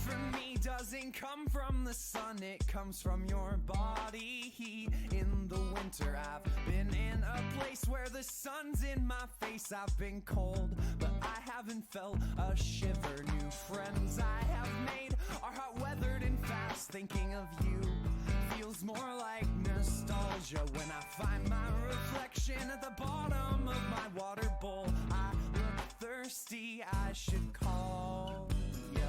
for me doesn't come from the sun, it comes from your body heat. In the winter I've been in a place where the sun's in my face. I've been cold, but I haven't felt a shiver. New friends I have made are hot weathered and fast. Thinking of you feels more like nostalgia. When I find my reflection at the bottom of my water bowl, I look thirsty, I should call ya.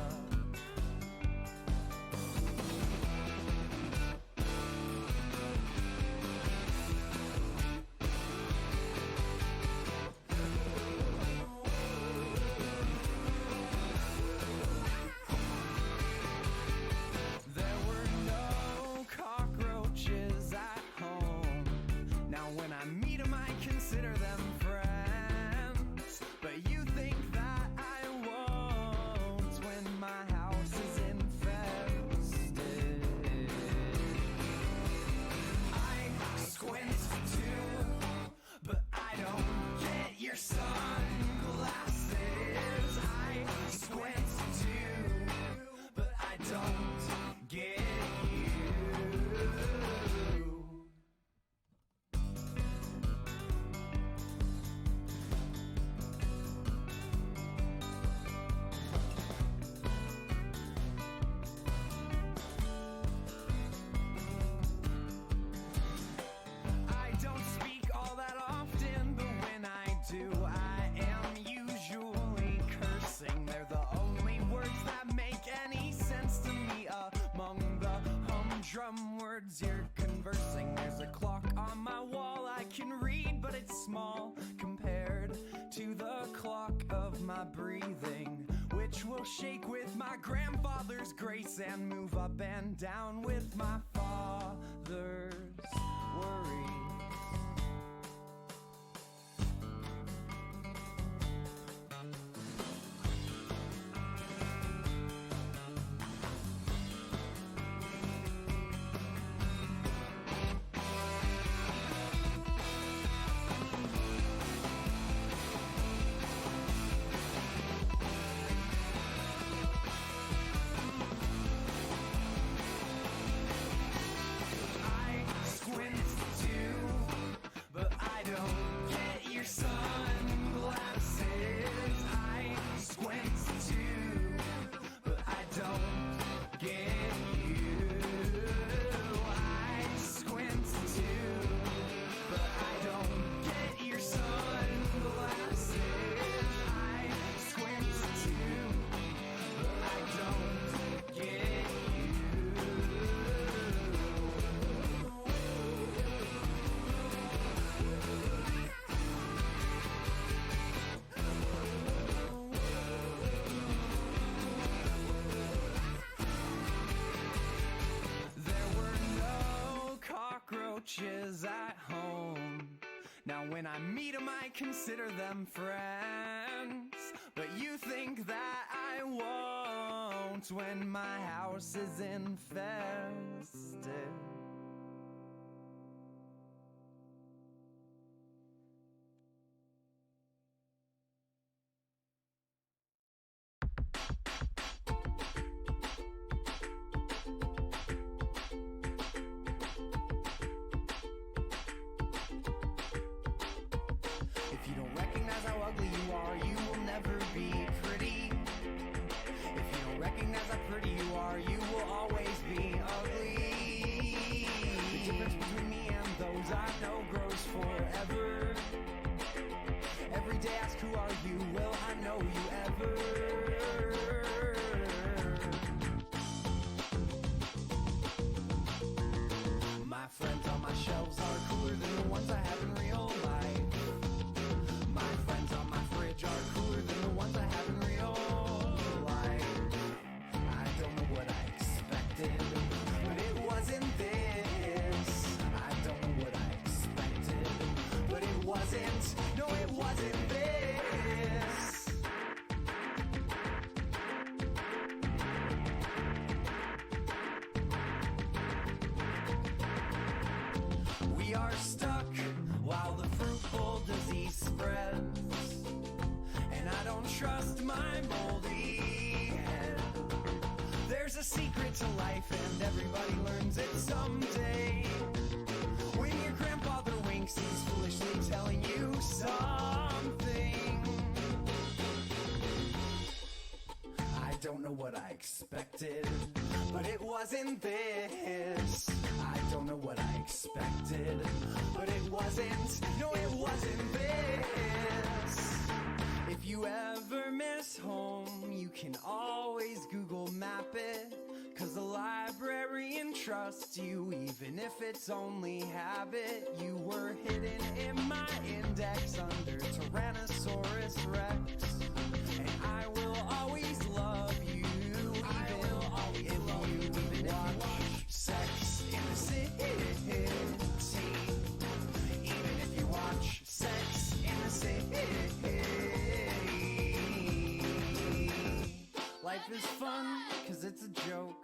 Drum words you're conversing. There's a clock on my wall I can read, but it's small compared to the clock of my breathing, which will shake with my grandfather's grace and move up and down with my father's worries. Cockroaches at home. Now when I meet them I consider them friends, but you think that I won't when my house is infested. There's a secret to life and everybody learns it someday. When your grandfather winks, he's foolishly telling you something. I don't know what I expected, but it wasn't this. I don't know what I expected, but it wasn't, no, it wasn't this. If you ever miss home, you can always Google map it, 'cause the librarian trusts you, even if it's only habit. You were hidden in my index under Tyrannosaurus Rex, and I will always love you, even if you watch Sex in the City. Even if you watch Sex in the City. Life is fun, 'cause it's a joke.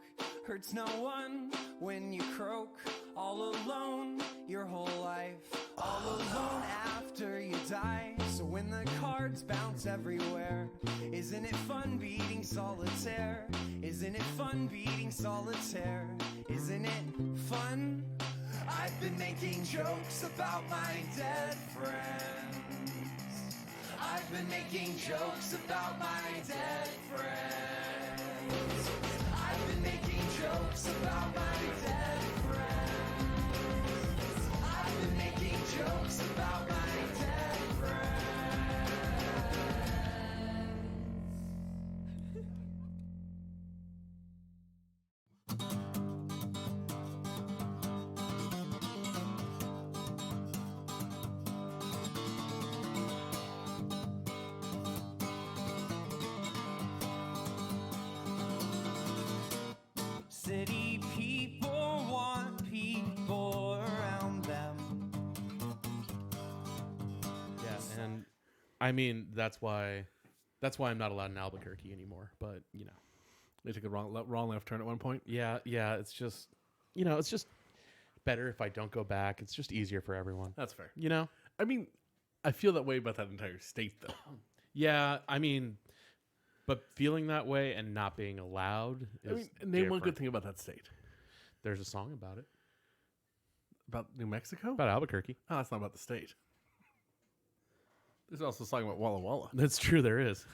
Hurts no one when you croak. All alone your whole life. All alone after you die. So when the cards bounce everywhere, isn't it fun beating solitaire? Isn't it fun beating solitaire? Isn't it fun? I've been making jokes about my dead friends. I've been making jokes about my dead friends. I've been making jokes about my dead friends. I've been making jokes about my dead friends. City people want people around them. Yeah, and I mean that's why I'm not allowed in Albuquerque anymore. But you know, They took a wrong left turn at one point. yeah, it's just it's just better if I don't go back. It's just easier for everyone. That's fair. You know? I mean, I feel that way about that entire state, though. Yeah, I mean, but feeling that way and not being allowed is I mean, name one different. good thing about that state. There's a song about it. About New Mexico? About Albuquerque. Oh, that's not about the state. There's also a song about Walla Walla. That's true, there is.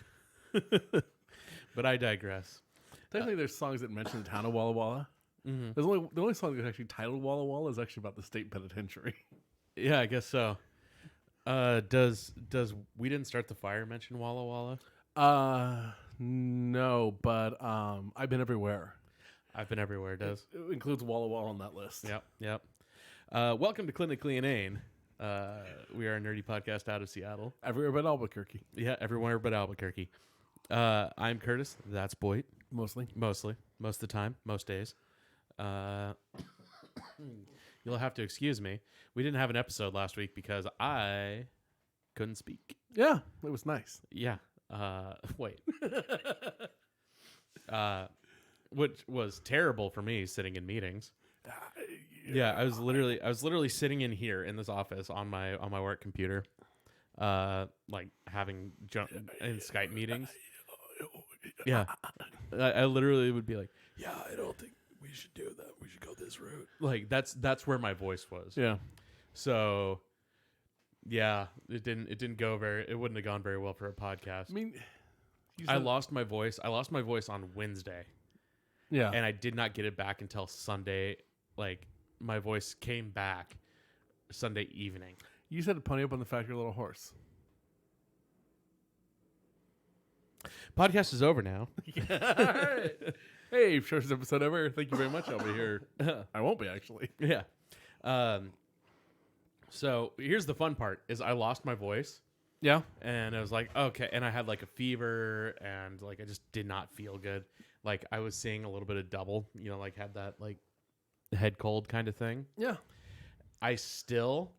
But I digress. Technically, there's songs that mention the town of Walla Walla. Mm-hmm. The only song that's actually titled Walla Walla is actually about the state penitentiary. Yeah, I guess so. Does We Didn't Start the Fire mention Walla Walla? No, but I've been everywhere. I've Been Everywhere does. It includes Walla Walla on that list. Yep. Welcome to Clinically Inane. We are a nerdy podcast out of Seattle. Everywhere but Albuquerque. Yeah, everywhere but Albuquerque. I'm Curtis. That's Boyd. Mostly. Most of the time, most days. You'll have to excuse me. We didn't have an episode last week because I couldn't speak. Yeah, it was nice. Yeah. Wait. Which was terrible for me sitting in meetings. Yeah, I was literally sitting in here in this office on my work computer, like having in Skype meetings. Yeah, I literally would be like, "Yeah, I don't think we should do that. We should go this route." Like that's where my voice was. Yeah. So, yeah, it wouldn't have gone very well for a podcast. I mean, I lost my voice. I lost my voice on Wednesday. Yeah. And I did not get it back until Sunday. Like, my voice came back Sunday evening. You said to pony up on the fact you're a little hoarse. Podcast is over now. Hey, shortest episode ever. Thank you very much. I'll be here. I won't be, actually. Yeah. So here's the fun part is I lost my voice. Yeah. And I was like, okay. And I had like a fever and like I just did not feel good. Like I was seeing a little bit of double, like had that like head cold kind of thing. Yeah. I still,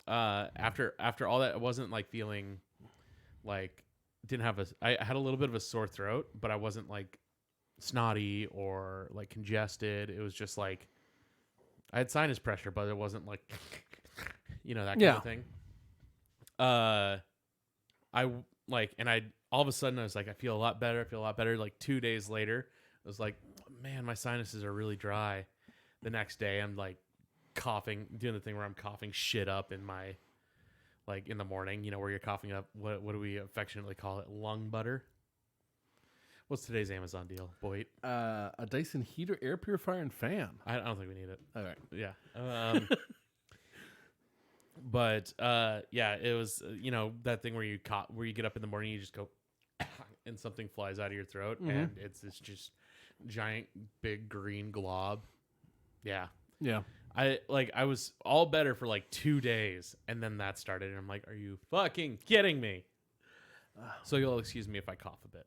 after all that, I wasn't like feeling like I had a little bit of a sore throat, but I wasn't like snotty or like congested. It was just like I had sinus pressure, but it wasn't like, that kind of thing. All of a sudden I was like, I feel a lot better. Like 2 days later, I was like, man, my sinuses are really dry. The next day, I'm like coughing, doing the thing where I'm coughing shit up in my, like in the morning, where you're coughing up, what do we affectionately call it? Lung butter. What's today's Amazon deal, Boyd? A Dyson heater, air purifier, and fan. I don't think we need it. All right. Yeah. But yeah, it was that thing where you get up in the morning, you just go, and something flies out of your throat, and it's this just giant big green glob. Yeah. Yeah. I was all better for like 2 days, and then that started, and I'm like, are you fucking kidding me? So you'll excuse me if I cough a bit.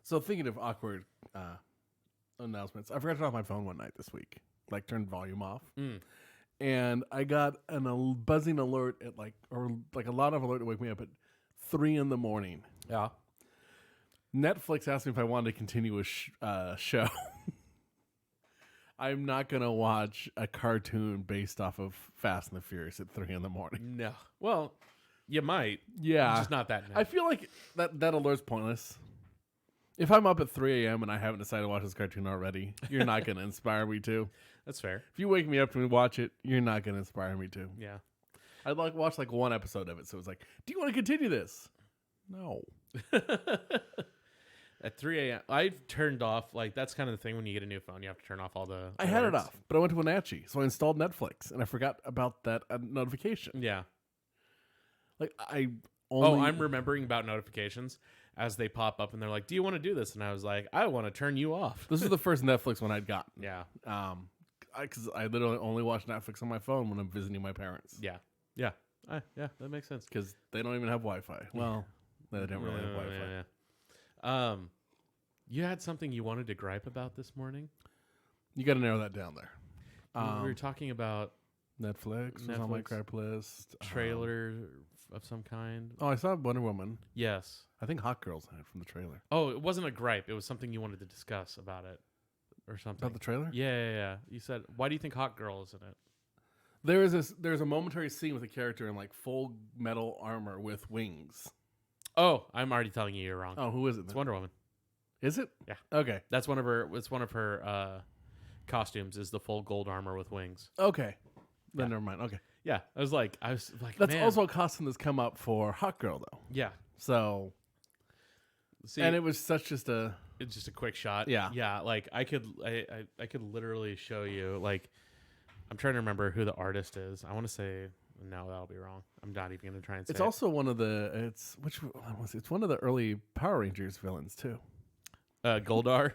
So thinking of awkward announcements, I forgot to turn off my phone one night this week. Like turned volume off, and I got a buzzing alert at like a lot of alert to wake me up at 3 a.m. Yeah. Netflix asked me if I wanted to continue a show. I'm not gonna watch a cartoon based off of Fast and the Furious at 3 a.m. No. Well, you might. Yeah, Just not that night. I feel like that alert's pointless. If I'm up at 3 a.m. and I haven't decided to watch this cartoon already, you're not going to inspire me to. That's fair. If you wake me up to watch it, you're not going to inspire me to. Yeah. I'd watch like one episode of it, so it's like, do you want to continue this? No. At 3 a.m., I've turned off, like, that's kind of the thing when you get a new phone. You have to turn off all the I had it alerts. off, but I went to Wenatchee, so I installed Netflix, and I forgot about that notification. Yeah. Like, I'm remembering about notifications as they pop up, and they're like, do you want to do this? And I was like, I want to turn you off. This is the first Netflix one I'd gotten. Yeah. Because I literally only watch Netflix on my phone when I'm visiting my parents. Yeah. Yeah. Yeah, that makes sense. Because they don't even have Wi-Fi. Well, they don't really have Wi-Fi. Yeah. You had something you wanted to gripe about this morning? You got to narrow that down there. We were talking about Netflix was on my crap list. trailer of some kind. I saw Wonder Woman. Yes. I think Hot Girls had it from the trailer. Oh, it wasn't a gripe. It was something you wanted to discuss about it or something. About the trailer? Yeah. You said, why do you think Hot Girl is in it? There's a momentary scene with a character in like full metal armor with wings. Oh, I'm already telling you you're wrong. Oh, who is it? It's Wonder Woman. Is it? Yeah. Okay. That's one of her. It's one of her costumes. Is the full gold armor with wings. Okay. Then Yeah. never mind. Okay. Yeah, I was like, That's man. also a costume that's come up for Hot Girl though. Yeah. So. See, And it was just a. it's just a quick shot. Yeah. Yeah. Like I could literally show you. Like, I'm trying to remember who the artist is. I want to say no, that'll be wrong. I'm not even going to try and say. It's also one of the. Which one was it? It's one of the early Power Rangers villains too. Goldar.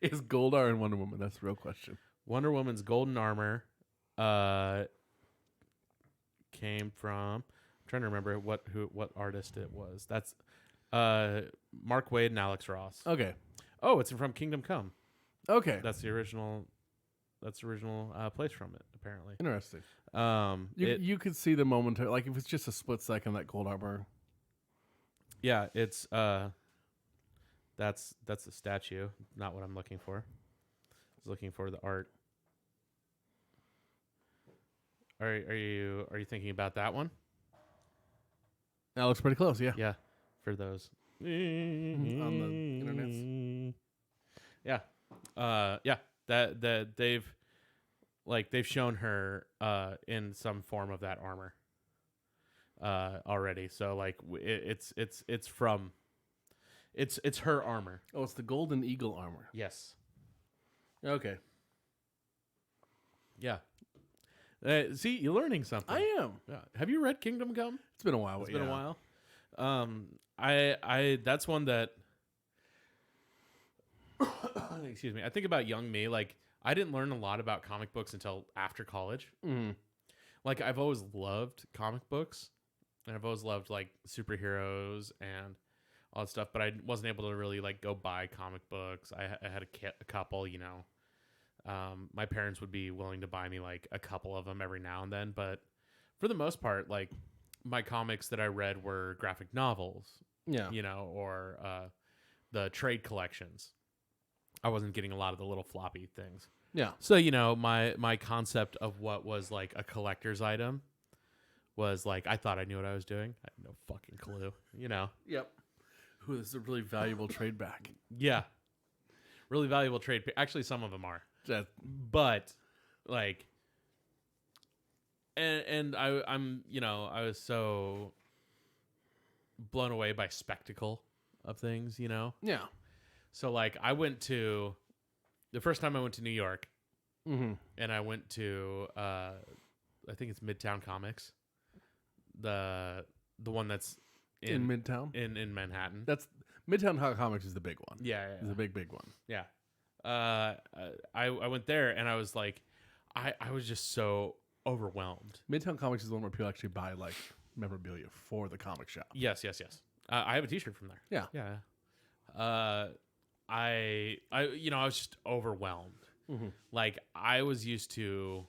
Is Goldar in Wonder Woman? That's the real question. Wonder Woman's golden armor came from. I'm trying to remember what artist it was. That's Mark Waid and Alex Ross. Okay. Oh, it's from Kingdom Come. Okay. That's the original. That's the original place from it. Apparently. Interesting. You could see the momentary, like if it's just a split second, that gold armor. Yeah, it's that's a statue, not what I'm looking for. I was looking for the art. Are you thinking about that one? That looks pretty close, yeah. Yeah, for those On the internets. Yeah, yeah. That they've shown her in some form of that armor already. So like it's from. It's her armor. Oh, it's the Golden Eagle armor. Yes. Okay. Yeah. See, you're learning something. I am. Yeah. Have you read Kingdom Come? It's been a while. It's been a while. I that's one that. Excuse me. I think about young me. Like I didn't learn a lot about comic books until after college. Mm. Like I've always loved comic books, and I've always loved like superheroes and all that stuff, but I wasn't able to really like go buy comic books. I had a couple, you know. My parents would be willing to buy me like a couple of them every now and then, but for the most part, like my comics that I read were graphic novels, Yeah. you know, or the trade collections. I wasn't getting a lot of the little floppy things. Yeah. So, you know, my concept of what was like a collector's item was like, I thought I knew what I was doing. I had no fucking clue, you know? Yep. Ooh, this is a really valuable trade back. Yeah. really valuable trade. Actually, some of them are, Just, but like, and I'm I was so blown away by spectacle of things, yeah. So like I went to the first time I went to New York, Mm-hmm. and I went to I think it's Midtown Comics, the one that's In Midtown? in Manhattan. That's Midtown Comics is the big one. Yeah, It's a big one. yeah. I went there and I was like, I was just so overwhelmed. Midtown Comics is the one where people actually buy like memorabilia for the comic shop. Yes. I have a T-shirt from there. Yeah. Yeah. I was just overwhelmed. Mm-hmm. Like I was used to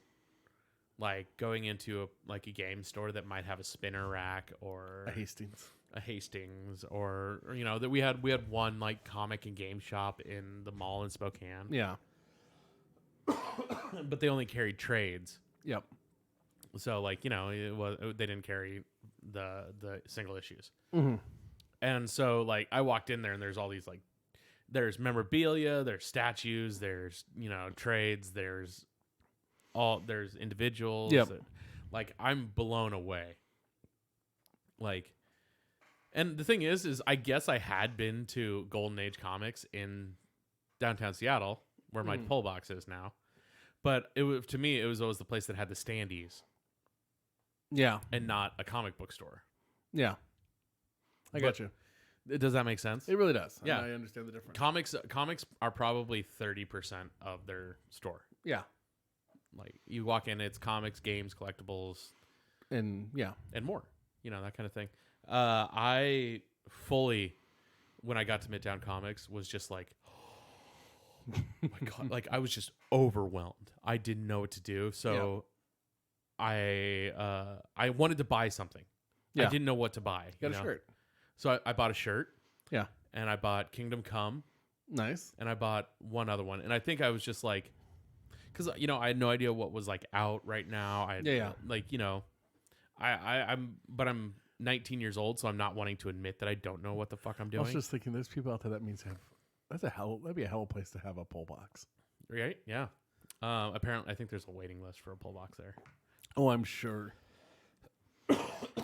like going into a game store that might have a spinner rack or A Hastings. or that we had one like comic and game shop in the mall in Spokane. Yeah. But they only carried trades. Yep. So like, they didn't carry the single issues. Mm-hmm. And so like I walked in there and there's all these like there's memorabilia, there's statues, there's trades, there's individuals. Yep. Like I'm blown away. Like, and the thing is I guess I had been to Golden Age Comics in downtown Seattle, where my pull box is now. But to me, it was always the place that had the standees. Yeah. And not a comic book store. Yeah. I got you. Does that make sense? It really does. Yeah. I understand the difference. Comics are probably 30% of their store. Yeah. Like you walk in, it's comics, games, collectibles, And yeah. and more. That kind of thing. I fully, when I got to Midtown Comics, was just like, oh my God. Like I was just overwhelmed. I didn't know what to do. So I wanted to buy something. Yeah. I didn't know what to buy. Got a shirt. So I bought a shirt. Yeah. And I bought Kingdom Come. Nice. And I bought one other one. And I think I was just like, because I had no idea what was like out right now. I'm 19 years old, so I'm not wanting to admit that I don't know what the fuck I'm I doing. was just thinking, there's people out there that means that'd be a hell of a place to have a pull box. Right? Yeah. Apparently, I think there's a waiting list for a pull box there. Oh, I'm sure.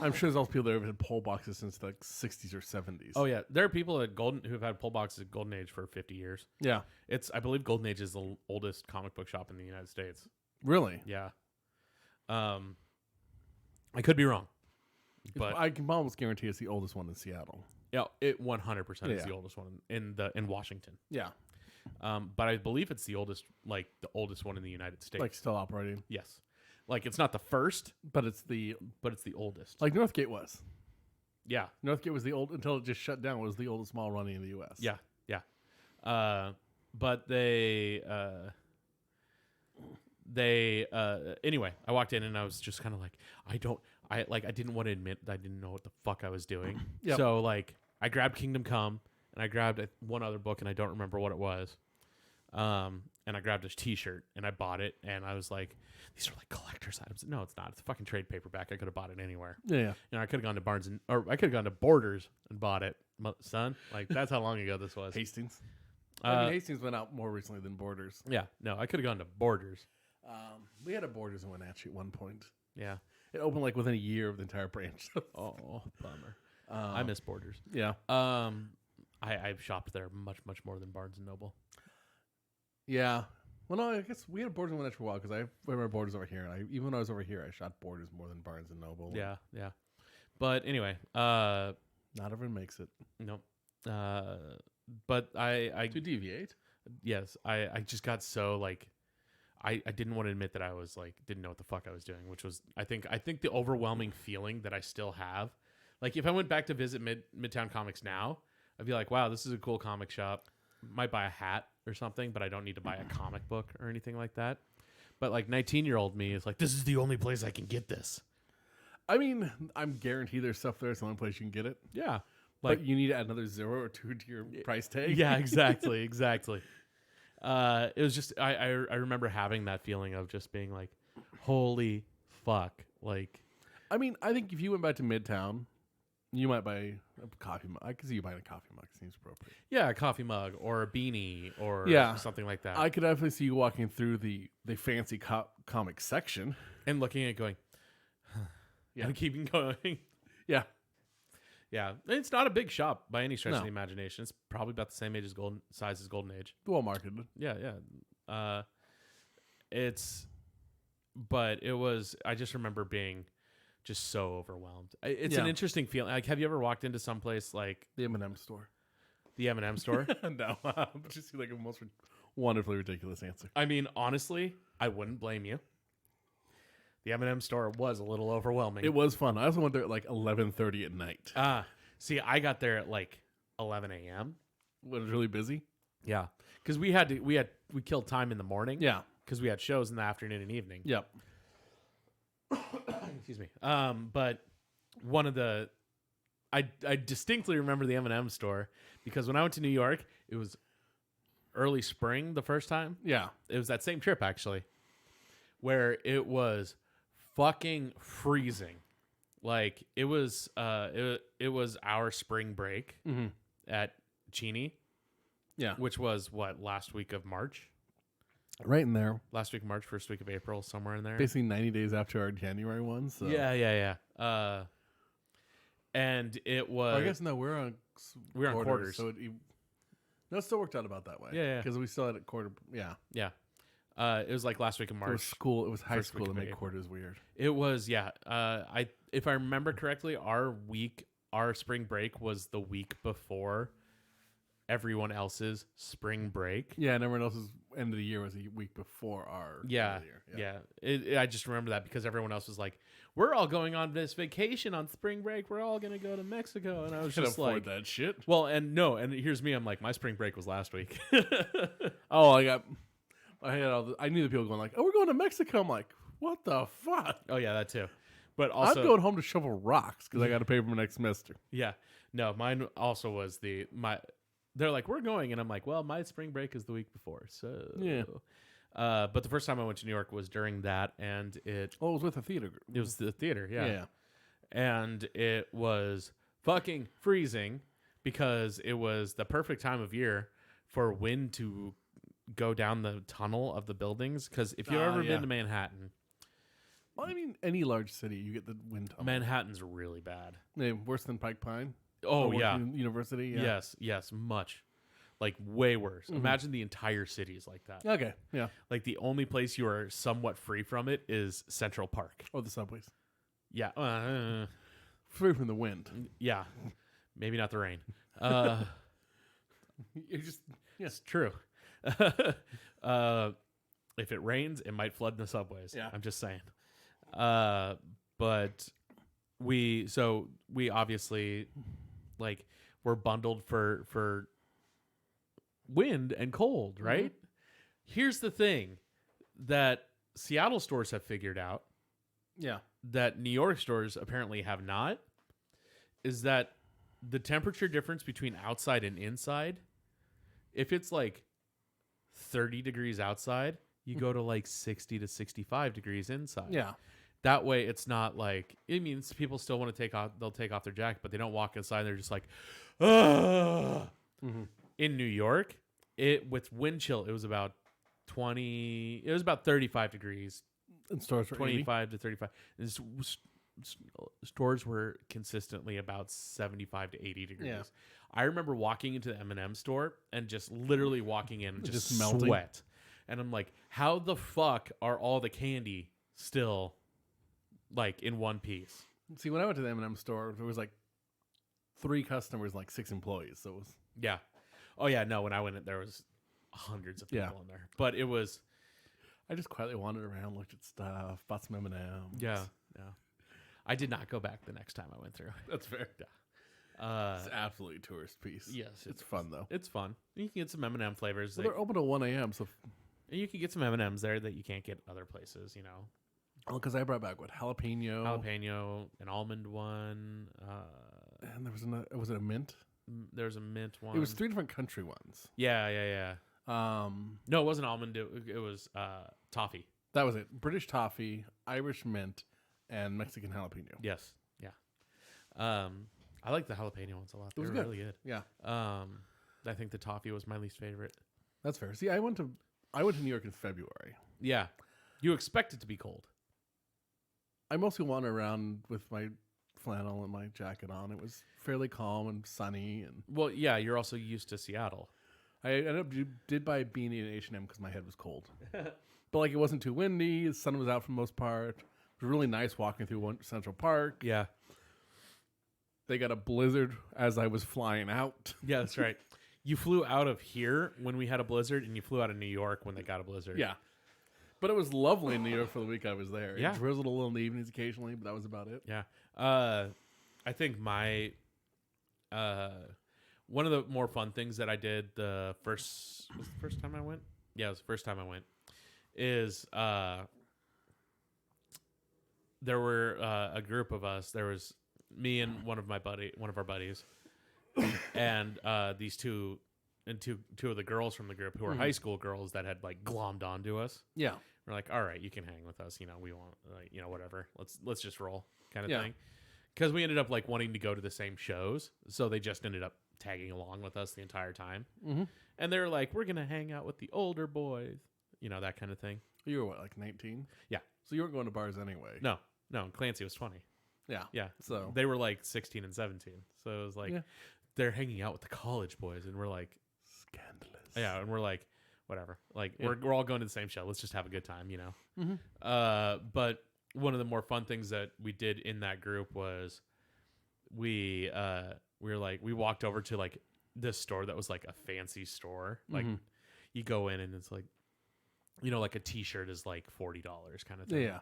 I'm sure there's also people that have had pull boxes since the 60s or 70s. Oh yeah, there are people who've had pull boxes at Golden Age for 50 years. Yeah. I believe Golden Age is the oldest comic book shop in the United States. Really? Yeah. I could be wrong, but I can almost guarantee it's the oldest one in Seattle. yeah, it 100% is Yeah. the oldest one in Washington. Yeah. But I believe it's the oldest one in the United States. Like still operating. Yes. Like it's not the first, But it's the but it's the oldest. like Northgate was. Yeah. Northgate was the old until it just shut down. Was the oldest mall running in the U.S. Yeah. But they anyway, I walked in and I was just kind of like, I didn't want to admit that I didn't know what the fuck I was doing. Yep. So like I grabbed Kingdom Come and I grabbed one other book and I don't remember what it was. And I grabbed a T-shirt and I bought it and I was like, these are like collector's items. No, it's not. It's a fucking trade paperback. I could have bought it anywhere. Yeah. I could have gone to I could have gone to Borders and bought it, son. Like that's how long ago this was. Hastings. I mean, Hastings went out more recently than Borders. Yeah, no, I could have gone to Borders. We had a Borders in Wenatchee at one point. Yeah. It opened like within a year of the entire branch. Oh, bummer. I miss Borders. Yeah. I've shopped there much more than Barnes and Noble. Yeah. Well, no, I guess we had Borders in Wenatchee for a while because I remember Borders over here. And even when I was over here, I shot Borders more than Barnes and Noble. Yeah. But anyway, Not everyone makes it. no. But I To deviate. yes, I just got so like I didn't want to admit that I was like didn't know what the fuck I was doing, which was I think the overwhelming feeling that I still have. Like if I went back to visit Midtown Comics now, I'd be like, wow, this is a cool comic shop. Might buy a hat or something, but I don't need to buy a comic book or anything like that. But like 19-year-old me is like, this is the only place I can get this. I mean, I'm guaranteed there's stuff there. It's the only place you can get it. Yeah. But you need to add another 0 or 2 to your price tag. Yeah, exactly. It was just, I remember having that feeling of just being like, holy fuck. Like, I mean, I think if you went back to Midtown You might buy a coffee mug. I can see you buying a coffee mug. Seems appropriate. Yeah, a coffee mug or a beanie or Yeah. something like that. I could definitely see you walking through the fancy comic section. And looking at it going, Yeah. and keeping going. Yeah. Yeah. It's not a big shop by any stretch No. of the imagination. It's probably about the same size as Golden Age. Well marketed. Yeah, yeah. But it was, I just remember being just so overwhelmed. It's an Yeah. interesting feeling. Like, have you ever walked into someplace like The M&M store. the M&M store? No. Just like a most wonderfully ridiculous answer. I mean, honestly, I wouldn't blame you. The M&M store was a little overwhelming. It was fun. I also went there at like 11:30 at night. See, I got there at like 11 a.m. When it was really busy. Yeah, because we killed time in the morning. Yeah. Because we had shows in the afternoon and evening. Yep. Excuse me. But one of the, I distinctly remember the M&M store because when I went to New York, it was early spring the first time. Yeah. It was that same trip actually, where it was fucking freezing. Like it was our spring break at Cheney, Yeah. which was what, last week of March. Right in there. Last week of March, first week of April, somewhere in there. Basically 90 days after our January one. So. Yeah. And it was. Oh, I guess no, we're on quarters. So it still worked out about that way. Yeah. Because we still had a quarter. Yeah. Yeah. It was like last week of It was March. school. It was high First school week to of make April. quarters weird. It was, yeah. If I remember correctly, our spring break was the week before everyone else's spring break. Yeah, and everyone else's end of the year was a week before our Yeah, end of the year. yeah. I just remember that because everyone else was like, "We're all going on this vacation on spring break. We're all gonna go to Mexico," and I was Can't just afford like, that shit. "Well, and here's me. I'm like, my spring break was last week." Oh, I knew the people going like, "Oh, we're going to Mexico." I'm like, "What the fuck?" Oh yeah, that too. But also, I'm going home to shovel rocks because I got to pay for my next semester. yeah, no, mine also was They're like, "We're going," and I'm like, "Well, my spring break is the week before." So Yeah. But the first time I went to New York was during that, and it Oh, it was with a theater group. was the theater, yeah. Yeah. And it was fucking freezing because it was the perfect time of year for wind to go down the tunnel of the buildings. Because if you've ever yeah. been to Manhattan, Well, I mean, any large city, you get the wind tunnel. Manhattan's really bad. Yeah, worse than Pike Pine. Oh, Or worse yeah. than University. Yeah. Yes, much. Like, way worse. Imagine the entire city is like that. Okay. Yeah. Like, the only place you are somewhat free from it is Central Park. Or the subways. Yeah. Free from the wind. Yeah. Maybe not the rain. You just It's true. If it rains, it might flood in the subways. Yeah. I'm just saying. But we obviously like we're bundled for wind and cold, right? Here's the thing that Seattle stores have figured out yeah. that New York stores apparently have not is that the temperature difference between outside and inside, if it's like 30 degrees outside, you go to like 60 to 65 degrees inside. Yeah. That way it's not like, it means people still want to they'll take off their jacket, but they don't walk inside and they're just like, ugh. In New York, with wind chill, it was about 35 degrees, And stores for 25 to 35. And stores were consistently about 75 to 80 degrees. Yeah. I remember walking into the M&M store and just literally walking in and just melting. sweat. And I'm like, how the fuck are all the candy still like in one piece? See, when I went to the M&M store, there was like 3 customers and like 6 employees. So it was Yeah. Oh yeah, no, when I went in there was hundreds of people Yeah. in there. But it was I just quietly wandered around, looked at stuff, bought some M&Ms. yeah. I did not go back the next time I went through. That's fair. Yeah. It's absolutely tourist piece. Yes, It's fun though. It's fun. You can get some M&M flavors. Well, they're open till 1 a.m. So, You can get some M&Ms there that you can't get other places, you know. because I brought back jalapeno, Jalapeno, an almond one. and there was another. Was it a mint? There's a mint one. It was 3 different country ones. Yeah. No, it wasn't almond. It was toffee. That was it. British toffee, Irish mint, and Mexican jalapeno. Yes. Yeah. I like the jalapeno ones a lot. They was were good. really good. Yeah, I think the toffee was my least favorite. that's fair. See, I went to New York in February. Yeah, you expect it to be cold. I mostly wandered around with my flannel and my jacket on. It was fairly calm and sunny, and Well, yeah, you're also used to Seattle. I ended up did buy a beanie at H&M because my head was cold. But like it wasn't too windy. The sun was out for the most part. It was really nice walking through Central Park. Yeah, They got a blizzard as I was flying out. yeah, that's right. You flew out of here when we had a blizzard, and you flew out of New York when they got a blizzard. Yeah. But it was lovely in New York for the week I was there. Yeah. It drizzled a little in the evenings occasionally, but that was about it. Yeah. I think my one of the more fun things that I did was the first time I went? Yeah, it was the first time I went. Is there were a group of us. There was me and one of our buddies, and these two of the girls from the group who were high school girls that had like glommed onto us. Yeah. We're like, all right, you can hang with us. We want, whatever. Let's just roll, kind of Yeah. thing. Because we ended up like wanting to go to the same shows, so they just ended up tagging along with us the entire time. Mm-hmm. And they're like, we're gonna hang out with the older boys, that kind of thing. You were what, like 19? Yeah. So you weren't going to bars anyway. No, Clancy was 20. Yeah. Yeah, So they were like 16 and 17. So it was like Yeah. they're hanging out with the college boys, and we're like, scandalous. yeah, and we're like, whatever. Like Yeah. we're all going to the same show. Let's just have a good time, Mm-hmm. But one of the more fun things that we did in that group was we walked over to like this store that was like a fancy store. Like Mhm. you go in and it's like, like a t-shirt is like $40 kind of thing. Yeah.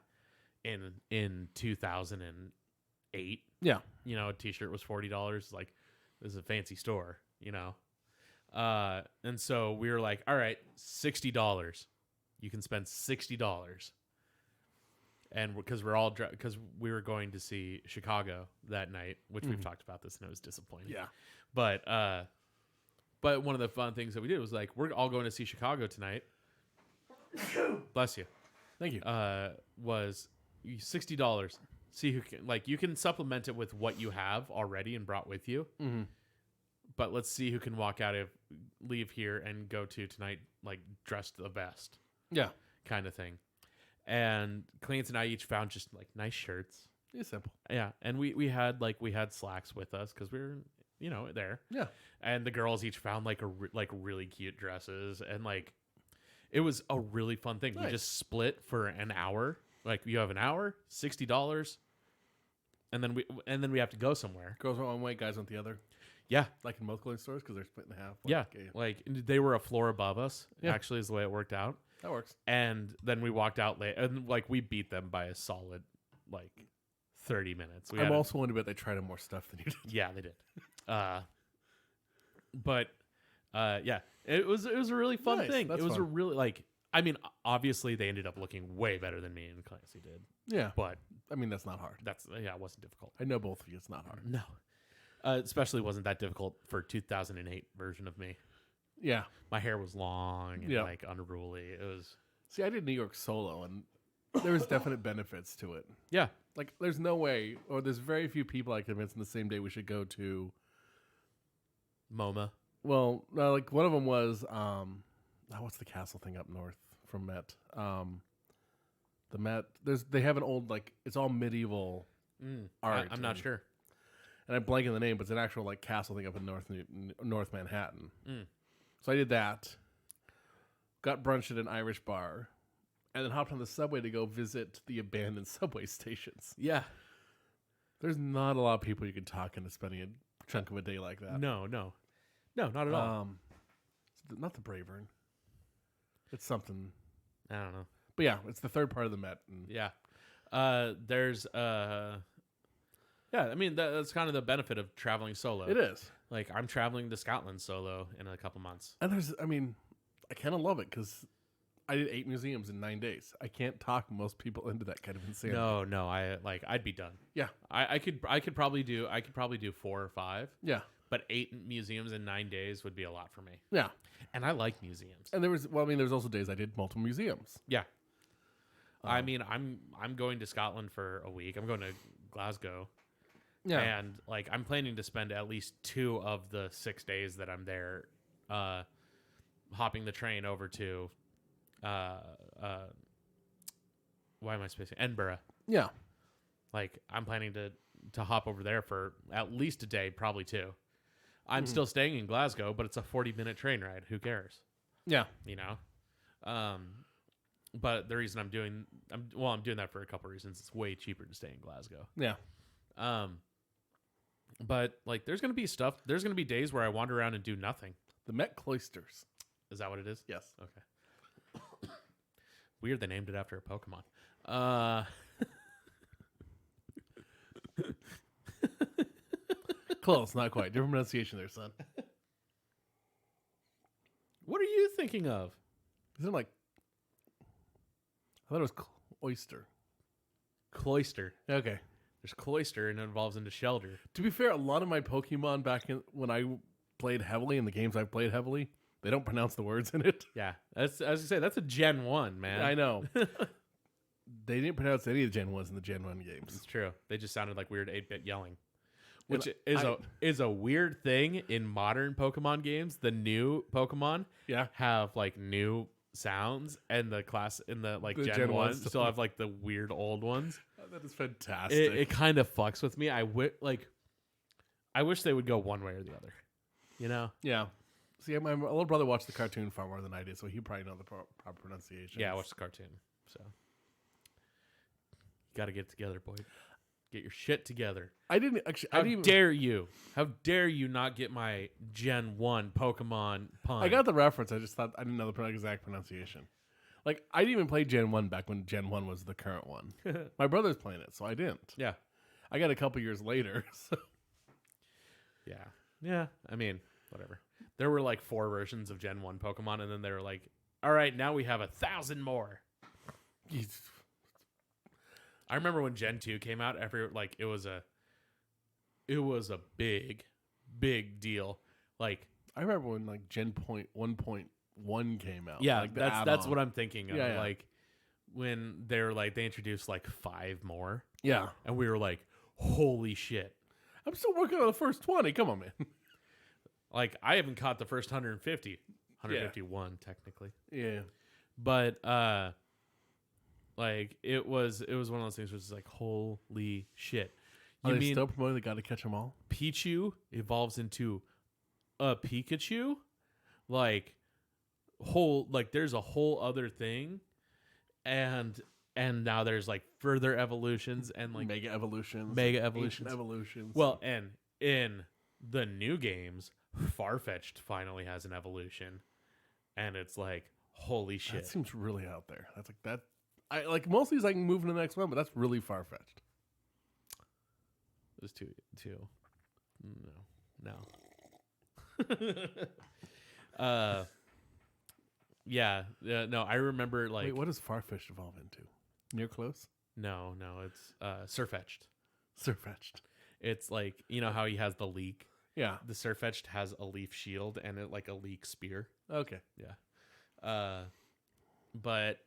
In 2008, Yeah. a t-shirt was $40. Like, this is a fancy store, and so we were like, all right, $60. You can spend $60. And because because we were going to see Chicago that night, which we've talked about this, and it was disappointing. Yeah. But one of the fun things that we did was like, we're all going to see Chicago tonight. Bless you. Thank you. Was $60. See who can, like, you can supplement it with what you have already and brought with you. Mm-hmm. But let's see who can leave here and go to tonight, like, dressed the best Yeah. kind of thing. And Clance and I each found just like nice shirts. It's simple. Yeah. And we had slacks with us because we were, there. Yeah. And the girls each found like really cute dresses, and like it was a really fun thing. Nice. We just split for an hour. Like, you have an hour, $60, and then we have to go somewhere. Girls went one way, guys went the other. Yeah. Like in most clothing stores because they're split in half. Yeah. Okay. Like, they were a floor above us, Yeah. actually, is the way it worked out. That works. And then we walked out late, and like we beat them by a solid like 30 minutes. I'm also willing to bet they tried more stuff than you did. Yeah, they did. But yeah, it was a really fun Nice, thing. that's It was a fun. really obviously they ended up looking way better than me and Clancy did. Yeah. But I mean, that's not hard. it wasn't difficult. I know both of you. It's not hard. No. Especially wasn't that difficult for 2008 version of me. Yeah. My hair was long and Yeah. like unruly. It was See, I did New York solo, and there was definite benefits to it. yeah. Like, there's no way, or there's very few people I convinced in the same day we should go to. MoMA. Well, no, like one of them was, what's the castle thing up north from Met? The Met. They have an old it's all medieval art. I'm not sure. And I'm blanking the name, but it's an actual castle thing up in North Manhattan. Mm. So I did that. Got brunch at an Irish bar, and then hopped on the subway to go visit the abandoned subway stations. Yeah. There's not a lot of people you can talk into spending a chunk of a day like that. No, not at all. Not the Bravern. It's something. I don't know. But yeah, it's the third part of the Met. And Yeah. There's yeah, I mean that's kind of the benefit of traveling solo. it is. Like, I'm traveling to Scotland solo in a couple months. And I kind of love it because I did 8 museums in 9 days. I can't talk most people into that kind of insanity. No, I'd be done. Yeah. I could probably do 4 or 5, Yeah. but 8 museums in 9 days would be a lot for me. Yeah. And I like museums. And there was also days I did multiple museums. Yeah. I mean, I'm going to Scotland for a week. I'm going to Glasgow Yeah. And like I'm planning to spend at least 2 of the 6 days that I'm there hopping the train over to why am I spacing? Edinburgh. Yeah. Like I'm planning to hop over there for at least a day, probably 2. I'm still staying in Glasgow, but it's a 40-minute train ride. Who cares? Yeah. You know? But the reason I'm doing that for a couple of reasons. It's way cheaper to stay in Glasgow. Yeah. But like there's gonna be days where I wander around and do nothing. The Met Cloisters. Is that what it is? Yes. Okay. Weird they named it after a Pokemon. Close, not quite. Different pronunciation there, son. What are you thinking of? Isn't it like... I thought it was oyster. Cloister. Okay. There's cloister and it evolves into shelter. To be fair, a lot of my Pokemon back when I played heavily, in the games I've played heavily, they don't pronounce the words in it. Yeah. That's, as I say, that's a Gen 1, man. I know. They didn't pronounce any of the Gen 1s in the Gen 1 games. It's true. They just sounded like weird 8-bit yelling. And Which is a weird thing in modern Pokemon games. The new Pokemon Yeah. have like new sounds, and the class in the like The Gen, Gen 1 ones still have like the weird old ones. That is fantastic. It kind of fucks with me. I wish they would go one way or the other. You know? Yeah. See, my little brother watched the cartoon far more than I did, so he probably know the proper pronunciation. Yeah, I watched the cartoon. So you got to get it together, boy. Get your shit together. I didn't actually. How dare you? How dare you not get my Gen 1 Pokemon pun? I got the reference. I just thought I didn't know the exact pronunciation. Like, I didn't even play Gen 1 back when Gen 1 was the current one. My brother's playing it, so I didn't. Yeah. I got a couple years later. So. Yeah. Yeah. I mean, whatever. There were like 4 versions of Gen 1 Pokemon, and then they were like, all right, now we have 1,000 more. I remember when Gen 2 came out, it was a big deal. Like, I remember when like Gen 1.1 came out. yeah, like that's what I'm thinking of. Yeah. Like when they were like they introduced like 5 more. Yeah. And we were like, holy shit. I'm still working on the first 20. Come on, man. Like I haven't caught the first 151 technically. Yeah. But like it was one of those things which is like, holy shit. Are they still promoting the Gotta Catch 'Em All? Pichu evolves into a Pikachu? There's a whole other thing. And now there's like further evolutions and like Mega evolutions. Ancient evolutions. Well, and in the new games, Farfetch'd finally has an evolution. And it's like, holy shit. That seems really out there. That's like that. I like most of these I can move to the next one, but that's really far fetched. It was too. No. Yeah. No, I remember like. Wait, what does Farfetch'd evolve into? Near close? No, it's Surfetch'd. Surfetch'd. It's like, you know how he has the leak? Yeah. The Surfetch'd has a leaf shield and it like a leak spear. Okay. Yeah. But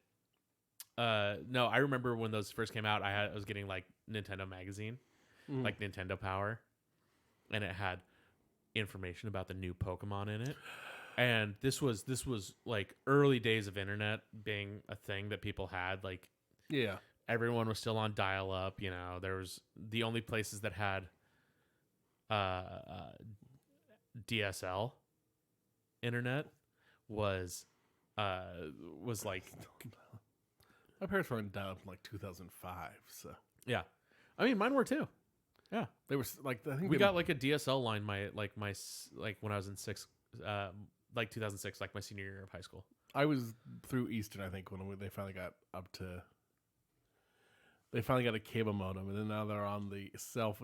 no, I remember when those first came out, I was getting like Nintendo magazine, like Nintendo Power, and it had information about the new Pokemon in it. And this was like early days of internet being a thing that people had. Like, yeah, everyone was still on dial up. You know, there was the only places that had DSL internet was like. My parents were in dial-up in like 2005, so Yeah, I mean mine were too. Yeah, they were like I think we got like a DSL line. My when I was in 2006, like my senior year of high school. I was through Eastern, I think, when they finally got up to. They finally got a cable modem, and then now they're on the self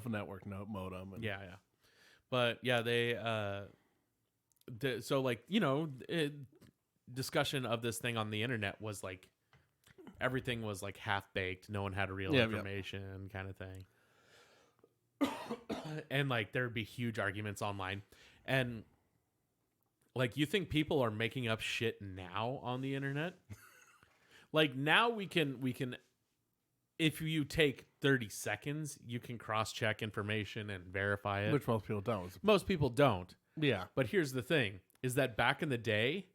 network modem. And Yeah. But yeah, they so like, you know, discussion of this thing on the internet was like everything was like half baked. No one had real information, kind of thing. And like there would be huge arguments online, and like you think people are making up shit now on the internet? Like now we can if you take 30 seconds, you can cross-check information and verify it. Which most people don't. Most people don't. Yeah. But here's the thing, is that back in the day,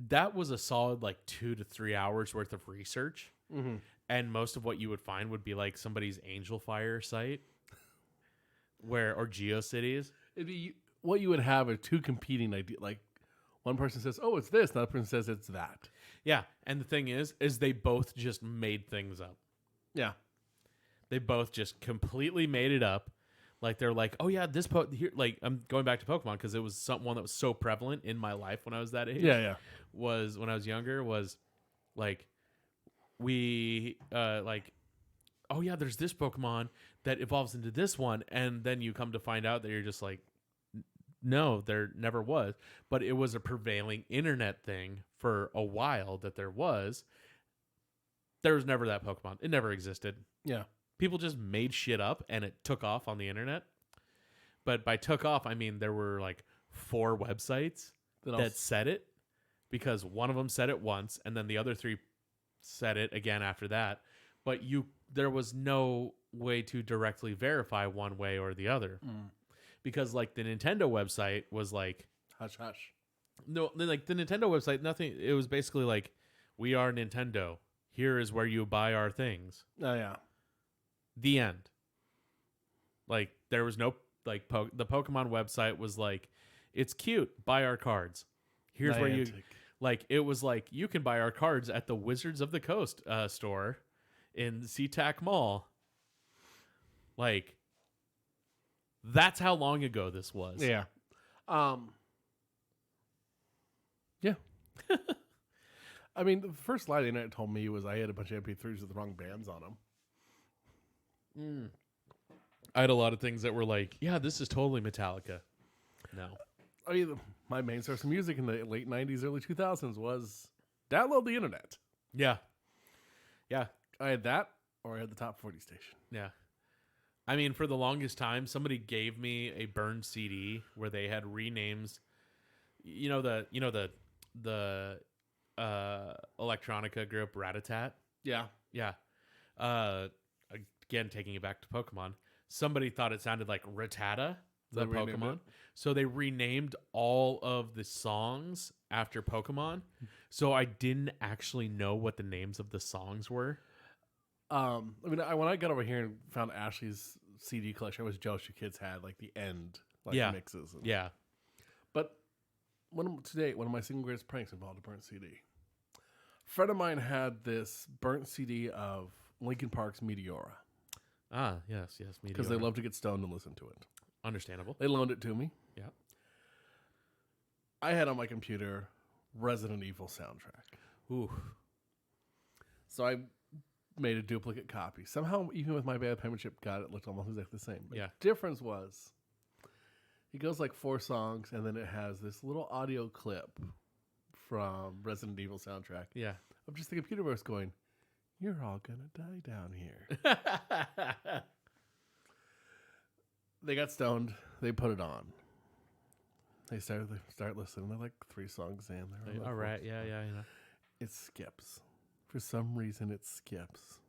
that was a solid like 2 to 3 hours worth of research. Mm-hmm. And most of what you would find would be like somebody's Angel Fire site or GeoCities. It'd be, what you would have are two competing ideas. Like one person says, oh, it's this. Another person says it's that. Yeah. And the thing is they both just made things up. Yeah. They both just completely made it up. Like they're like, oh yeah, this here. Like I'm going back to Pokemon because it was one that was so prevalent in my life when I was that age. Yeah. Was when I was younger was like we like, oh yeah, there's this Pokemon that evolves into this one, and then you come to find out that you're just like, no, there never was. But it was a prevailing internet thing for a while that there was. There was never that Pokemon. It never existed. Yeah. People just made shit up and it took off on the internet. But by took off, I mean there were like 4 websites that said it, because one of them said it once and then the other 3 said it again after that. But there was no way to directly verify one way or the other. Because like the Nintendo website was like, hush, hush. No, like the Nintendo website, nothing. It was basically like, we are Nintendo. Here is where you buy our things. Oh, yeah. The end. Like there was no like the Pokemon website was like, it's cute, buy our cards. Here's where you like, it was like, you can buy our cards at the Wizards of the Coast store in SeaTac Mall. Like that's how long ago this was. Yeah. Yeah. I mean, the first lie the internet told me was I had a bunch of MP3s with the wrong bands on them. I had a lot of things that were like, yeah, this is totally Metallica. No. I mean, my main source of music in the late 90s, early 2000s was download the internet. Yeah. Yeah. I had that, or I had the top 40 station. Yeah. I mean, for the longest time, somebody gave me a burned CD where they had renames. You know the electronica group Rat-a-tat? Yeah. Yeah. Again, taking it back to Pokemon. Somebody thought it sounded like Rattata, the Pokemon. So they renamed all of the songs after Pokemon. So I didn't actually know what the names of the songs were. I mean, when I got over here and found Ashley's CD collection, I was jealous you kids had like the end mixes. Yeah. But one of my single greatest pranks involved a burnt CD. A friend of mine had this burnt CD of Linkin Park's Meteora. Ah, yes, Meteora. Because they love to get stoned and listen to it. Understandable. They loaned it to me. Yeah. I had on my computer Resident Evil soundtrack. Ooh. So I made a duplicate copy. Somehow, even with my bad penmanship, it looked almost exactly the same. But yeah. The difference was, it goes like 4 songs, and then it has this little audio clip from Resident Evil soundtrack. Yeah. Of just the computer voice going, "You're all gonna die down here." They got stoned. They put it on. They start listening. They're like 3 songs in. They're like, all right. Yeah. It skips. For some reason, it skips.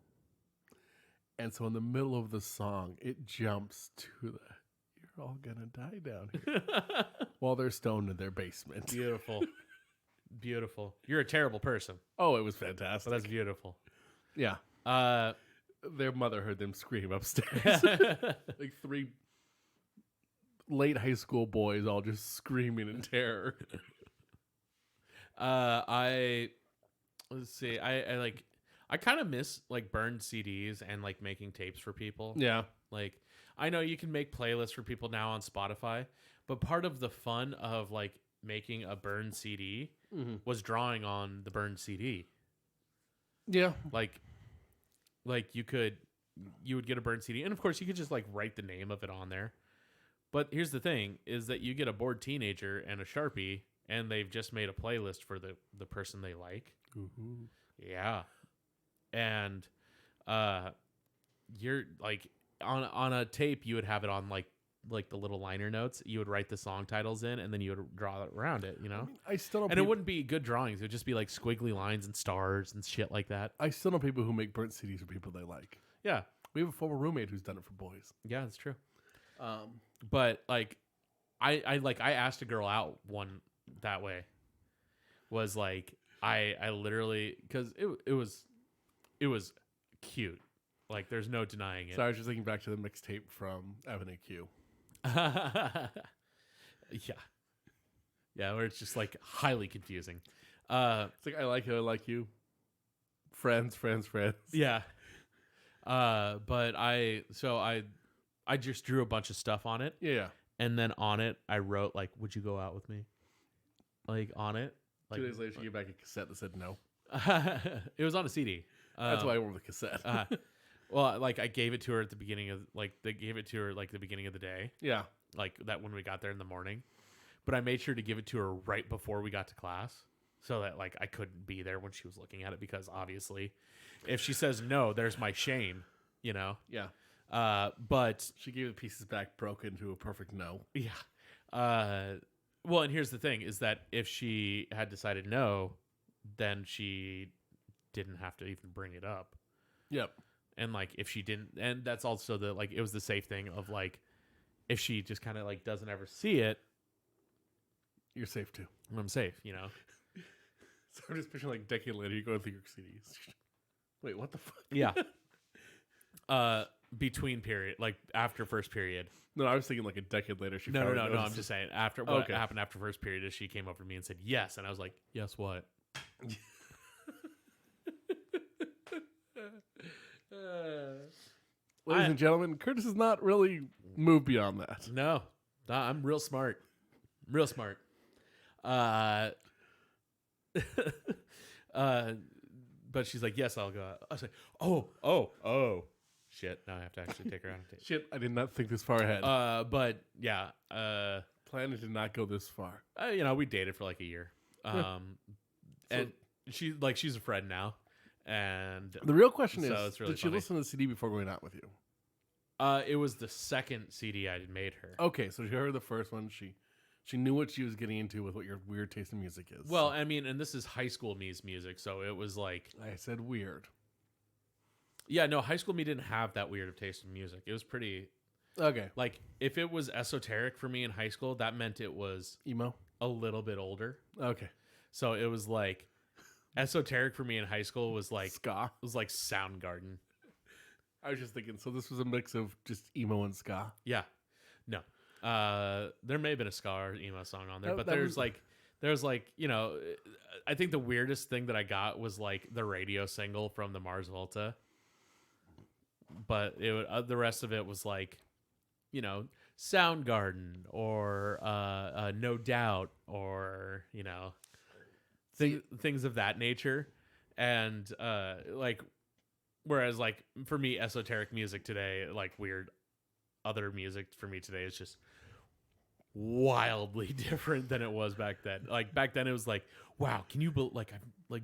And so in the middle of the song, it jumps to the, "You're all gonna die down here," while they're stoned in their basement. Beautiful. Beautiful. You're a terrible person. Oh, it was fantastic. But that's beautiful. Yeah. Their mother heard them scream upstairs. Like 3 late high school boys all just screaming in terror. Let's see. I kind of miss like burned CDs and like making tapes for people. Yeah. Like I know you can make playlists for people now on Spotify, but part of the fun of like making a burned CD was drawing on the burned CD. Yeah. Like you would get a burned CD, and of course you could just like write the name of it on there. But here's the thing is that you get a bored teenager and a Sharpie, and they've just made a playlist for the person they like. Mm-hmm. Yeah. And you're like on a tape, you would have it on like the little liner notes. You would write the song titles in, and then you would draw around it, you know? I still know and it wouldn't be good drawings. It would just be like squiggly lines and stars and shit like that. I still know people who make burnt CDs for people they like. Yeah. We have a former roommate who's done it for boys. Yeah, that's true. Um, But like, I asked a girl out one that way. Was like I literally because it was cute. Like there's no denying it. so I was just thinking back to the mixtape from Avenue Q. Yeah. Yeah, where it's just like highly confusing. It's like I like you, I like you. Friends. Yeah. But I just drew a bunch of stuff on it. Yeah. And then on it I wrote like, would you go out with me? Like on it. Like 2 days later, she gave back a cassette that said no. it was on a CD. That's why I went with the cassette. Well, like I gave it to her at the beginning of they gave it to her like the beginning of the day. Yeah. Like that when we got there in the morning. But I made sure to give it to her right before we got to class so that like I couldn't be there when she was looking at it because obviously if she says no, there's my shame, you know. Yeah. But She gave the pieces back broken to a perfect no. yeah. Well, and here's the thing is that if she had decided no, then she didn't have to even bring it up. Yep. And like if she didn't, and that's also the like it was the safe thing of like if she just kind of like doesn't ever see it, You're safe too. I'm safe, you know. So I'm just picturing like a decade later, you go through your CDs. Wait, what the fuck? Yeah. Between period, like after first period. No, I was thinking like a decade later. She No. finally I'm noticed. just saying after what Okay. happened after first period is she came over to me and said yes, and I was like, yes, what? Ladies and gentlemen, Curtis has not really moved beyond that. No, I'm real smart, real smart. But she's like, yes, I'll go out. I was like, oh, shit. Now I have to actually take her out on a date. Shit, I did not think this far ahead. But yeah, Planet did not go this far. you know, we dated for like a year. And she's a friend now. And The real question So is, it's really did she funny. listen to the CD before going out with you? it was the second CD I made her. Okay, so she heard the first one. She knew what she was getting into with what your weird taste in music is. Well, I mean, and this is high school me's music, so it was like, I said weird. yeah, no, high school me didn't have that weird of taste in music. It was pretty, Okay. like, if it was esoteric for me in high school, that meant it was Emo? a little bit older. Okay. So it was like, esoteric for me in high school was like, Ska? it was like Soundgarden. I was just thinking, so this was a mix of just emo and ska? Yeah. No. There may have been a ska or emo song on there, That- but that there's was- like, you know, I think the weirdest thing that I got was like the radio single from the Mars Volta. But the rest of it was like, you know, Soundgarden or No Doubt or, you know, things of that nature. And like, whereas like for me, esoteric music today, like weird other music for me today is just wildly different than it was back then. Like back then it was like, wow, can you like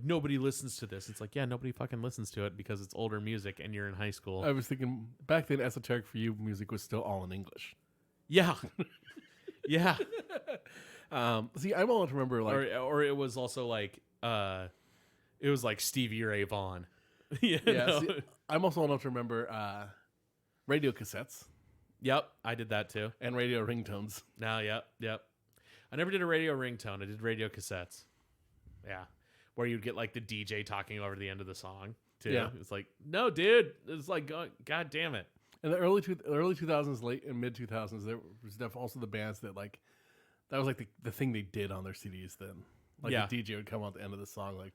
nobody listens to this. It's like, yeah, nobody fucking listens to it because it's older music and you're in high school. I was thinking, back then, esoteric for you music was still all in English. Yeah. Yeah. See, I'm old to remember, like... Or it was also like it was like Stevie Ray Vaughan. You Yeah, know? see, I'm also old enough to remember radio cassettes Yep, I did that too. and radio ringtones. No, yep. I never did a radio ringtone. I did radio cassettes. Yeah. Where you'd get like the DJ talking over the end of the song too. Yeah. It's like, no, dude. It's like, God damn it. In the early 2000s, late and mid 2000s, there was definitely also the bands that like that was like the thing they did on their CDs then. Like Yeah. the DJ would come out at the end of the song, like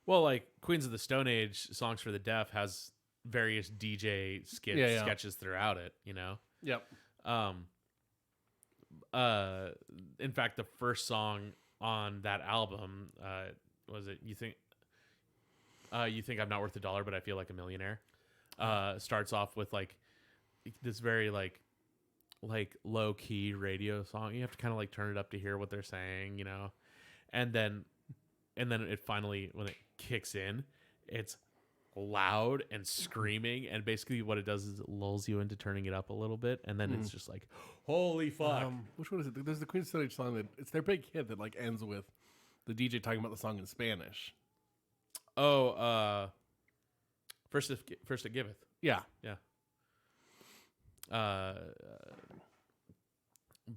Well, like Queens of the Stone Age, Songs for the Deaf has various DJ sketches throughout it, you know? yep. In fact, the first song on that album, was it You Think I'm Not Worth a Dollar, but I Feel Like a Millionaire? Starts off with like this very like low key radio song. You have to kind of like turn it up to hear what they're saying, you know? And then it finally, when it kicks in, it's loud and screaming, and basically what it does is it lulls you into turning it up a little bit, and then it's just like, holy fuck. Which one is it? There's the Queen's Stone Age song that it's their big hit that like ends with the DJ talking about the song in Spanish. Oh, First It Giveth. Yeah. Yeah.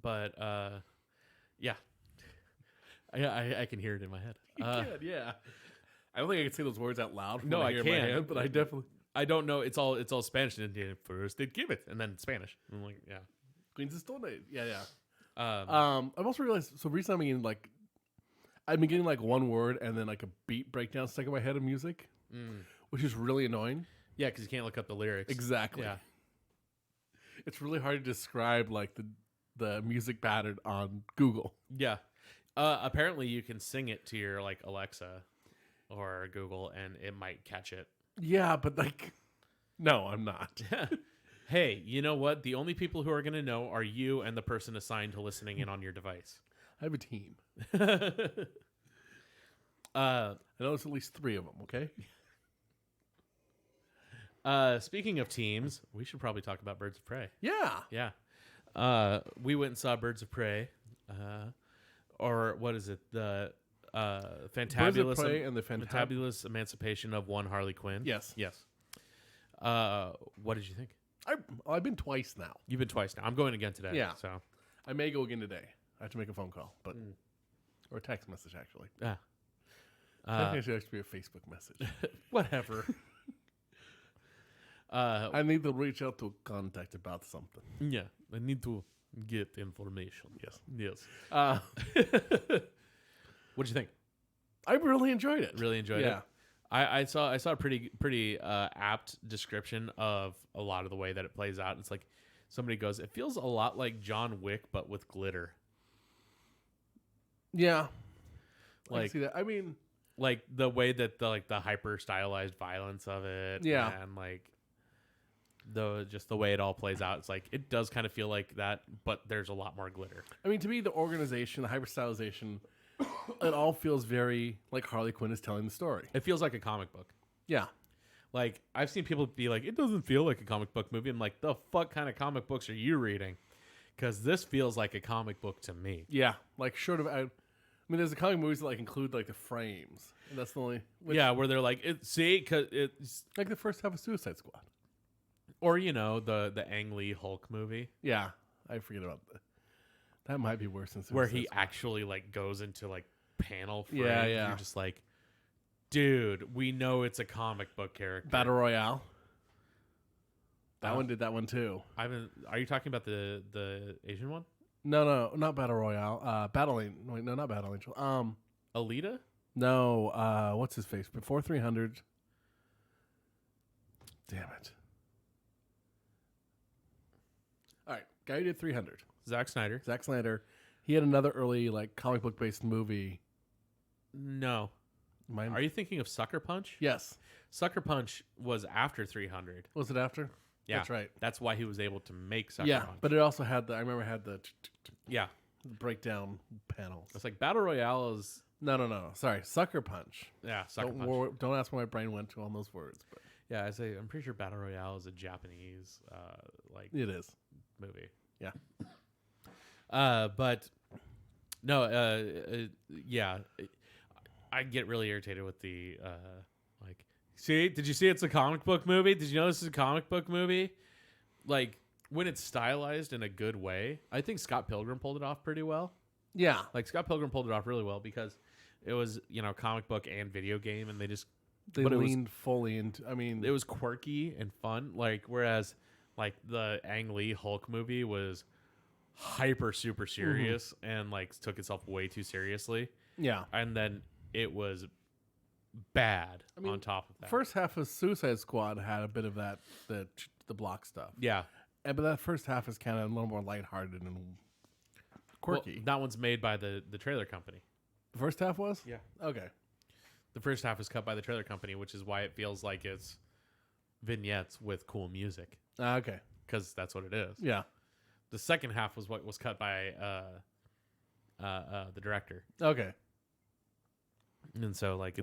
But yeah. I can hear it in my head. Good, yeah. I don't think I can say those words out loud. From No, what I hear in my can't. head, but I definitely. I don't know. It's all Spanish. And then first they'd give it, and then Spanish. I'm like, yeah. Queens of Stone Age. Yeah, yeah. Um, I've also realized. So recently, I've been getting like one word and then like a beat breakdown stuck in my head of music, which is really annoying. yeah, because you can't look up the lyrics. Exactly. Yeah. It's really hard to describe like the music pattern on Google. Yeah. Apparently, you can sing it to your like Alexa or Google, and it might catch it. Yeah, but like, no, I'm not. Hey, you know what? The only people who are going to know are you and the person assigned to listening in on your device. I have a team. uh, I know there's at least 3 of them. Okay. Speaking of teams, we should probably talk about Birds of Prey. Yeah. Yeah. We went and saw Birds of Prey. Or what is it? The Fantabulous, Prey and the Fantabulous Emancipation of One Harley Quinn. Yes. Yes. What did you think? I've been twice now. You've been twice now. I'm going again today. Yeah. So I may go again today. I have to make a phone call, but or a text message actually. yeah. I think it should actually be a Facebook message. Whatever. I need to reach out to a contact about something. Yeah. I need to get information. Yes. Yes. What did you think? I really enjoyed it. Really enjoyed it. I saw a pretty apt description of a lot of the way that it plays out. It's like somebody goes, it feels a lot like John Wick, but with glitter. Yeah. I Like can see that. I mean, like the way that the hyper stylized violence of it. Yeah. And like just the way it all plays out. It's like it does kind of feel like that, but there's a lot more glitter. I mean, to me, the organization, the hyper stylization, it all feels very like Harley Quinn is telling the story. It feels like a comic book. Yeah. Like, I've seen people be like, it doesn't feel like a comic book movie. I'm like, the fuck kind of comic books are you reading? Because this feels like a comic book to me. Yeah. Like, short of, I mean, there's the comic movies that like include like the frames. And that's the only. Yeah, where they're like, because it's. Like the first half of Suicide Squad. Or, you know, the Ang Lee Hulk movie. Yeah. I forget about that. That might be worse than Suicide where he Squad. actually like goes into like panel frames. Yeah, yeah. You're just like, dude, we know it's a comic book character. Battle Royale. That one did that one too. Are you talking about the Asian one? No, not Battle Royale. Battle Angel. Wait, no, not Battle Angel. Alita? No. What's his face? Before 300. Damn it. All right, guy who did 300. Zack Snyder? Zack Snyder. He had another early like comic book based movie. No. Are you thinking of Sucker Punch? Yes. Sucker Punch was after 300. Was it after? Yeah, That's right. That's why he was able to make Sucker Yeah, Punch. but it also had I remember it had the yeah, breakdown panels. it's like Battle Royale is No. Sorry, Sucker Punch. Sucker Punch. Don't ask where my brain went to on those words. But Yeah, I'm pretty sure Battle Royale is a Japanese like it is. movie. Yeah. But no, yeah, I get really irritated with the like. See, did you see it's a comic book movie? Did you know this is a comic book movie? Like when it's stylized in a good way, I think Scott Pilgrim pulled it off pretty well. Yeah. Like Scott Pilgrim pulled it off really well because it was comic book and video game, and They leaned fully into. I mean, it was quirky and fun. Like whereas like the Ang Lee Hulk movie was hyper super serious and like took itself way too seriously. Yeah. And then it was bad on top of that. First half of Suicide Squad had a bit of that the block stuff. Yeah. But that first half is kind of a little more lighthearted and quirky. Well, that one's made by the trailer company. The first half was? Yeah. Okay. The first half is cut by the trailer company, which is why it feels like it's vignettes with cool music. Okay. Because that's what it is. Yeah. The second half was what was cut by the director. Okay. And so like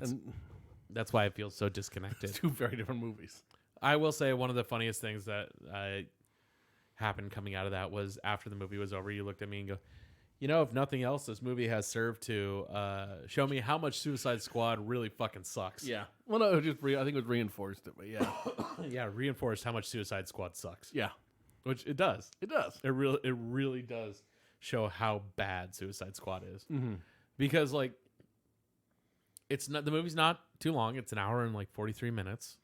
that's why it feels so disconnected. Two very different movies. I will say one of the funniest things that happened coming out of that was after the movie was over, you looked at me and go, You know, if nothing else, this movie has served to show me how much Suicide Squad really fucking sucks. Yeah. Well, no, I think it was reinforced it, but yeah. Yeah, reinforced how much Suicide Squad sucks. Yeah. Which it does. It does. It really does show how bad Suicide Squad is. Mm-hmm. Because like the movie's not too long. It's an hour and like 43 minutes.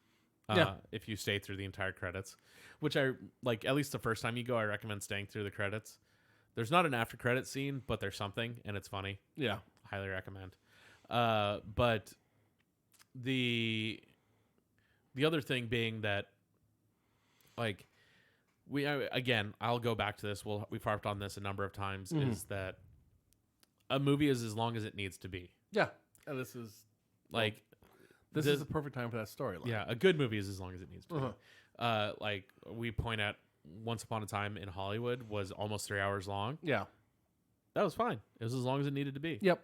If you stay through the entire credits, which I like, at least the first time you go, I recommend staying through the credits. There's not an after credit scene, but there's something, and it's funny. Yeah. Highly recommend. But the other thing being that, like, again, I'll go back to this. We've harped on this a number of times. Is that a movie is as long as it needs to be. Yeah. And this is like this is the perfect time for that storyline. Yeah, a good movie is as long as it needs to be. Like we point at Once Upon a Time in Hollywood was almost 3 hours long. Yeah. That was fine. It was as long as it needed to be. Yep.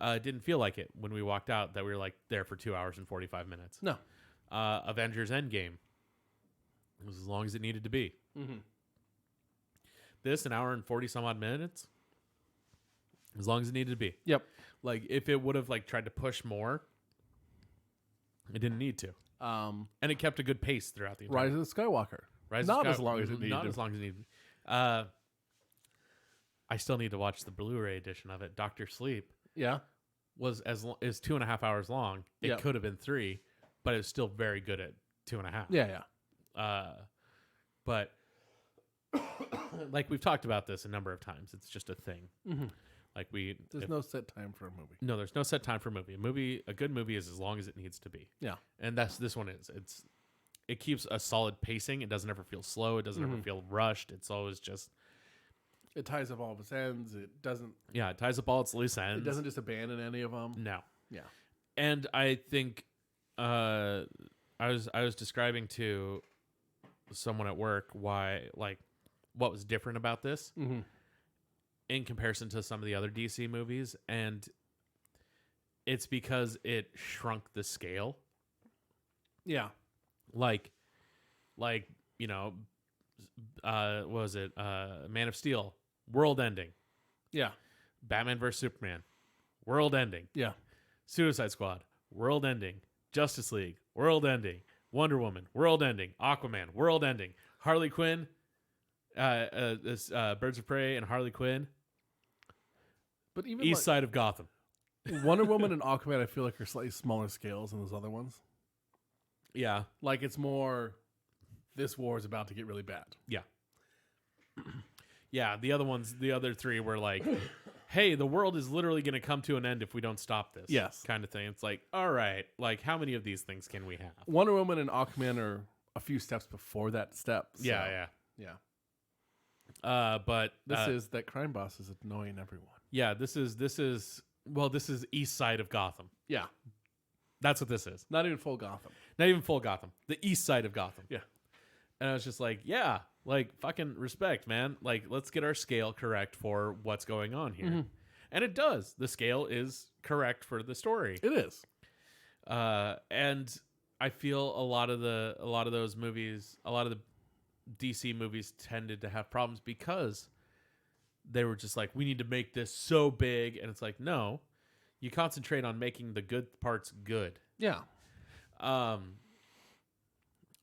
It didn't feel like it when we walked out that we were like there for 2 hours and 45 minutes. No. Avengers Endgame was as long as it needed to be. Mm-hmm. This, an hour and 40 some odd minutes, as long as it needed to be. Yep. Like if it would have like tried to push more, it didn't need to. And it kept a good pace throughout the entire Rise of the Skywalker. Rise not of as long as it needed. Not as long as it needed. I still need to watch the Blu-ray edition of it. Dr. Sleep Yeah. was is 2.5 hours long. It Yep. could have been 3, but it was still very good at 2.5. Yeah. But like we've talked about this a number of times, it's just a thing. Mm-hmm. Like there's no set time for a movie. No, there's no set time for a movie. A good movie is as long as it needs to be. Yeah. And this one is. It keeps a solid pacing. It doesn't ever feel slow. It doesn't ever feel rushed. It's always just. It ties up all of its ends. It doesn't. Yeah, it ties up all its loose ends. It doesn't just abandon any of them. No. Yeah. And I think I was describing to someone at work what was different about this in comparison to some of the other DC movies, and it's because it shrunk the scale. Yeah. Like you know, what was it? Man of Steel, world ending. Yeah. Batman vs Superman, world ending. Yeah. Suicide Squad, world ending. Justice League, world ending. Wonder Woman, world ending. Aquaman, world ending. Harley Quinn, Birds of Prey and Harley Quinn. But even East side of Gotham. Wonder Woman and Aquaman, I feel like are slightly smaller scales than those other ones. Yeah. Like it's more, this war is about to get really bad. Yeah. Yeah, the other three were like, hey, the world is literally going to come to an end if we don't stop this. Yes. Kind of thing. It's like, all right, like how many of these things can we have? Wonder Woman and Aquaman are a few steps before that step. So, Yeah. Yeah. But This is that crime boss is annoying everyone. yeah, this is east side of Gotham. Yeah. That's what this is. Not even full Gotham. Not even full Gotham. The east side of Gotham. Yeah. And I was just like, yeah, like fucking respect, man. Like, let's get our scale correct for what's going on here. And it does. The scale is correct for the story. It is. And I feel a lot of those movies, a lot of the DC movies tended to have problems because they were just like, we need to make this so big. And it's like, no, you concentrate on making the good parts good. Yeah.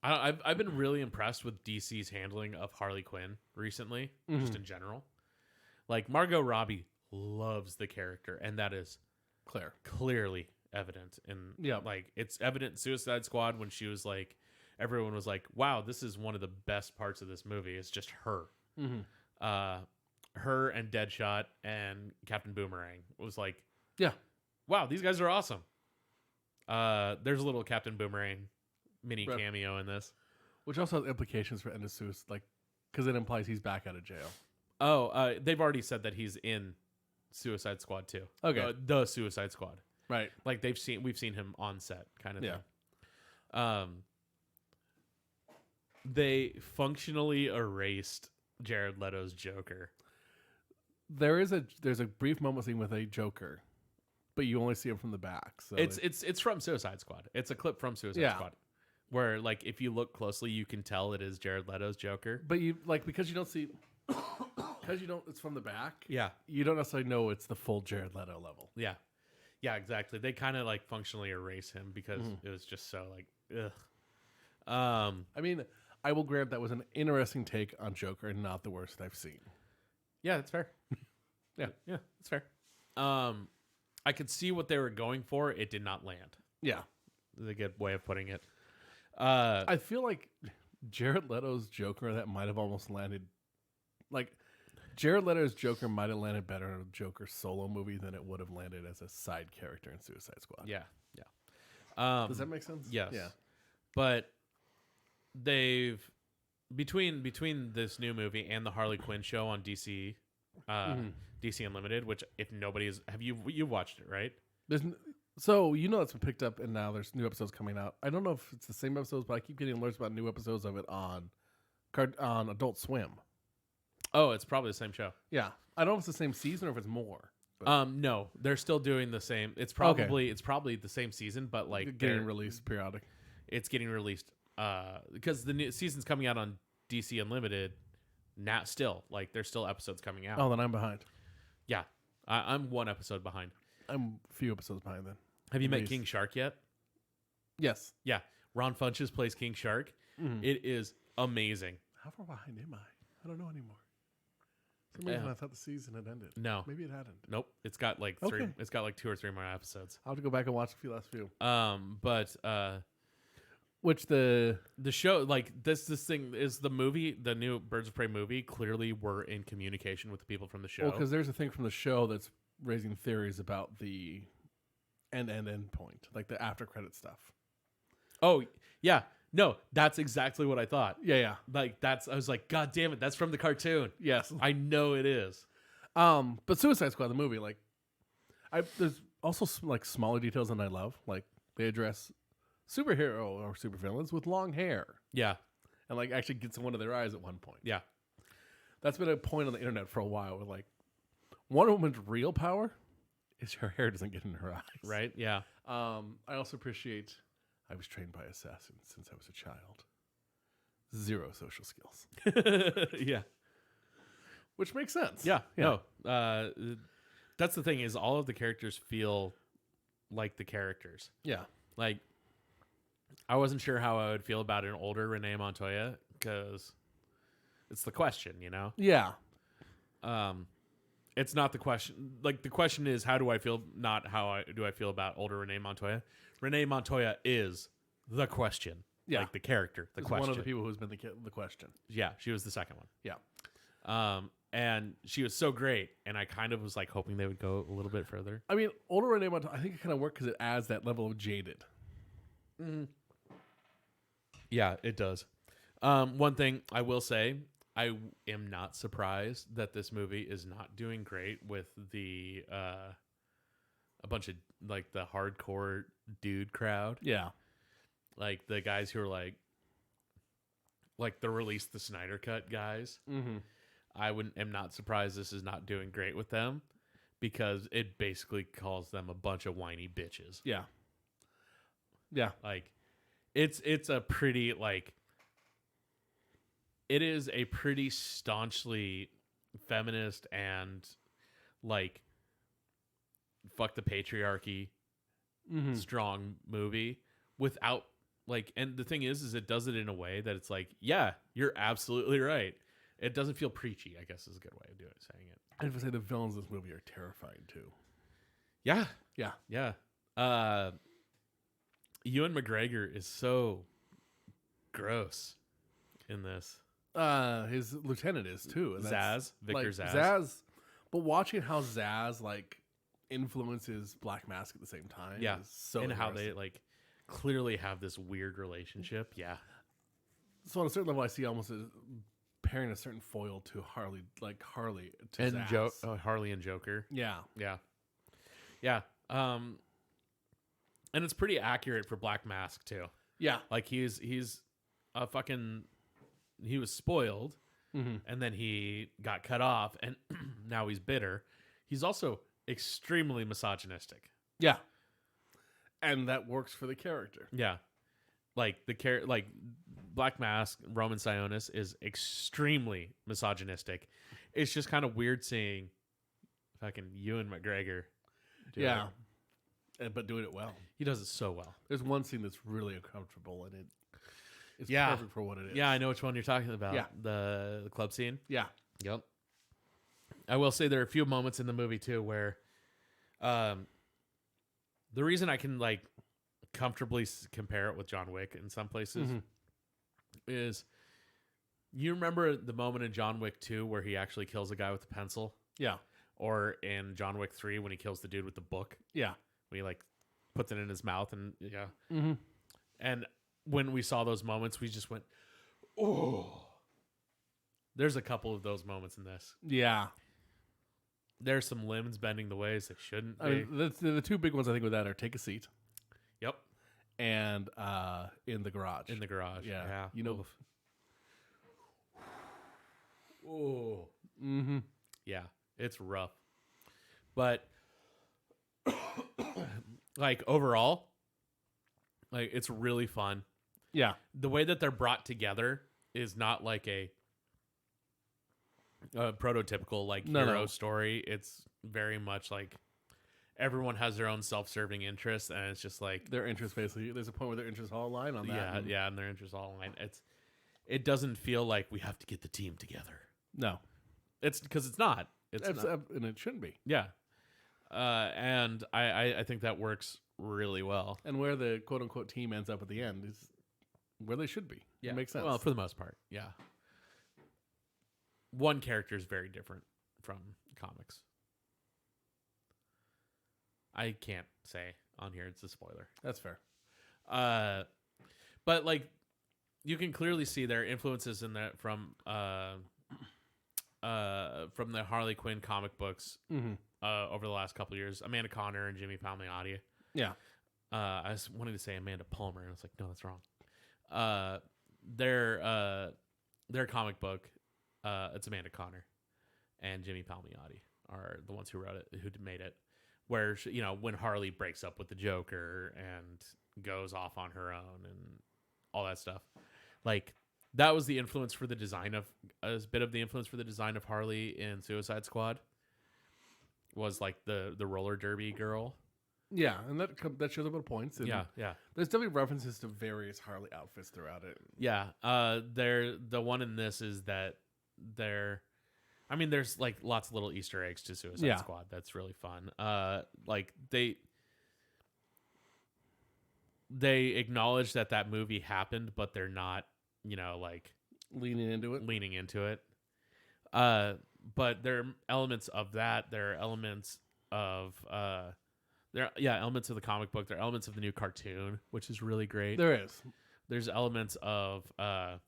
I've been really impressed with DC's handling of Harley Quinn recently, just in general. Like Margot Robbie loves the character, and that is clearly evident. And like it's evident in Suicide Squad when she was like, everyone was like, "Wow, this is one of the best parts of this movie. It's just her, her and Deadshot and Captain Boomerang." It was like, yeah, wow, these guys are awesome. There's a little Captain Boomerang mini cameo in this, which also has implications for End of Suicide, like because it implies he's back out of jail. Oh, they've already said that he's in Suicide Squad 2. Okay, the Suicide Squad, right? Like we've seen him on set, kind of yeah. thing. They functionally erased Jared Leto's Joker. There's a brief moment scene with a Joker, but you only see him from the back. So it's from Suicide Squad. It's a clip from Suicide Squad. Where, like, if you look closely, you can tell it is Jared Leto's Joker. But you like because you don't see because you don't. It's from the back. Yeah. You don't necessarily know it's the full Jared Leto level. Yeah. Yeah, exactly. They kind of like functionally erase him because it was just so like, ugh. I mean, I will grant that was an interesting take on Joker and not the worst I've seen. Yeah, that's fair. Yeah. Yeah, that's fair. I could see what they were going for. It did not land. Yeah. Is a good way of putting it. I feel like Jared Leto's Joker that might have almost landed. Like, Jared Leto's Joker might have landed better in a Joker solo movie than it would have landed as a side character in Suicide Squad. Yeah, yeah. Does that make sense? Yes. Yeah. But they've between this new movie and the Harley Quinn show on DC, DC Unlimited, which if nobody's you've watched it, right? So you know it's been picked up and now there's new episodes coming out. I don't know if it's the same episodes, but I keep getting alerts about new episodes of it on Adult Swim. Oh, it's probably the same show. Yeah, I don't know if it's the same season or if it's more. But No, they're still doing the same. It's probably the same season, but like getting released periodic. It's getting released because the new season's coming out on DC Unlimited now. Still, like there's still episodes coming out. Oh, then I'm behind. Yeah, I'm one episode behind. I'm a few episodes behind then. Have you met King Shark yet? Yes. Yeah, Ron Funches plays King Shark. It is amazing. How far behind am I? I don't know anymore. For some reason I thought the season had ended. No, maybe it hadn't. Nope. It's got like three. Okay. It's got like 2 or 3 more episodes. I'll have to go back and watch the last few. But which the show like this thing is the movie, the new Birds of Prey movie. Clearly, were in communication with the people from the show. Well, because there's a thing from the show that's raising theories about the end point, like the after credit stuff. Oh yeah, no, that's exactly what I thought. Yeah. Like I was like, God damn it, that's from the cartoon. Yes, I know it is. But Suicide Squad, the movie, like, there's also some, like smaller details that I love. Like they address superhero or supervillains with long hair. Yeah, and like actually gets in one of their eyes at one point. Yeah, that's been a point on the internet for a while. Where like Wonder Woman's real power is her hair doesn't get in her eyes. Right. Yeah. I also appreciate. I was trained by assassins since I was a child. 0 social skills. Yeah. Which makes sense. Yeah. No. That's the thing is all of the characters feel like the characters. Yeah. Like, I wasn't sure how I would feel about an older Renee Montoya because it's the question, you know? Yeah. It's not the question. Like, the question is, how do I feel? Not how do I feel about older Renee Montoya. Renee Montoya is the question. Yeah. Like the character, the question. One of the people who's been the question. Yeah, she was the second one. Yeah. And she was so great, and I kind of was like hoping they would go a little bit further. I mean, older Renee Montoya, I think it kind of worked because it adds that level of jaded. Mm-hmm. Yeah, it does. One thing I will say, I am not surprised that this movie is not doing great with the a bunch of like the hardcore dude crowd. Yeah. Like the guys who are like the release the Snyder Cut guys. Mm-hmm. I am not surprised this is not doing great with them because it basically calls them a bunch of whiny bitches. Yeah. Yeah. Like it's a pretty like it is a pretty staunchly feminist and like fuck the patriarchy strong movie without like, and the thing is it does it in a way that it's like, yeah, you're absolutely right. It doesn't feel preachy, I guess is a good way of saying it. I'd say the villains in this movie are terrifying too. Yeah. Yeah. Yeah. Ewan McGregor is so gross in this. His lieutenant is too. And Zaz, Victor like, Zaz. Zaz. But watching how Zaz like influences Black Mask at the same time, Yeah, is so and how interesting. they like clearly have this weird relationship. Yeah, So on a certain level, I see almost pairing a certain foil to Harley, like Harley to and Zaz. Harley and Joker. Yeah, Yeah. And it's pretty accurate for Black Mask too. yeah, Like he's a fucking he was spoiled, and then he got cut off, and now he's bitter. He's also extremely misogynistic. yeah, and that works for the character. Yeah, like Black Mask, Roman Sionis, is extremely misogynistic. It's just kind of weird seeing fucking Ewan McGregor do it. But doing it well. He does it so well. There's one scene that's really uncomfortable, and it's Yeah. perfect for what it is. Yeah, I know which one you're talking about. Yeah. The club scene. Yeah. Yep. I will say there are a few moments in the movie too where the reason I can like comfortably compare it with John Wick in some places is you remember the moment in John Wick 2 where he actually kills a guy with a pencil? Yeah. Or in John Wick 3 when he kills the dude with the book? Yeah. When he like puts it in his mouth and Mm-hmm. And when we saw those moments, we just went, oh. There's a couple of those moments in this. Yeah. There's some limbs bending the ways they shouldn't be. I mean, the two big ones I think with that are Take a Seat Yep. and In the Garage. In the garage. Yeah. You know. Oh. Mm-hmm. Yeah. It's rough. But like overall, like it's really fun. Yeah. The way that they're brought together is not like a prototypical like hero story. It's very much like everyone has their own self-serving interests, and it's just like Their interests basically. There's a point where their interests all align on that. and their interests all align. It doesn't feel like we have to get the team together. No. It's because it's not. It's not. And it shouldn't be. Yeah. And I think that works really well. And where the quote unquote team ends up at the end is where they should be. Yeah. It makes sense. Well, for the most part, yeah. One character is very different from comics. I can't say on here; it's a spoiler. That's fair. But like, you can clearly see their influences in that from the Harley Quinn comic books over the last couple of years. Amanda Conner and Jimmy Palmiotti. Yeah. I was wanting to say Amanda Palmer, and I was like, no, that's wrong. Their comic book, it's Amanda Conner and Jimmy Palmiotti are the ones who wrote it, who made it. Where when Harley breaks up with the Joker and goes off on her own and all that stuff, like that was the influence for the design of a bit of the influence for the design of Harley in Suicide Squad. Was like the roller derby girl. Yeah, and that shows up at points. And Yeah. There's definitely references to various Harley outfits throughout it. Yeah. The one in this is that there's like lots of little Easter eggs to Suicide Squad. That's really fun. Like they acknowledge that movie happened, but they're not, like leaning into it. But there are elements of that. There are elements of elements of the comic book. There are elements of the new cartoon, which is really great. There is. There's elements of and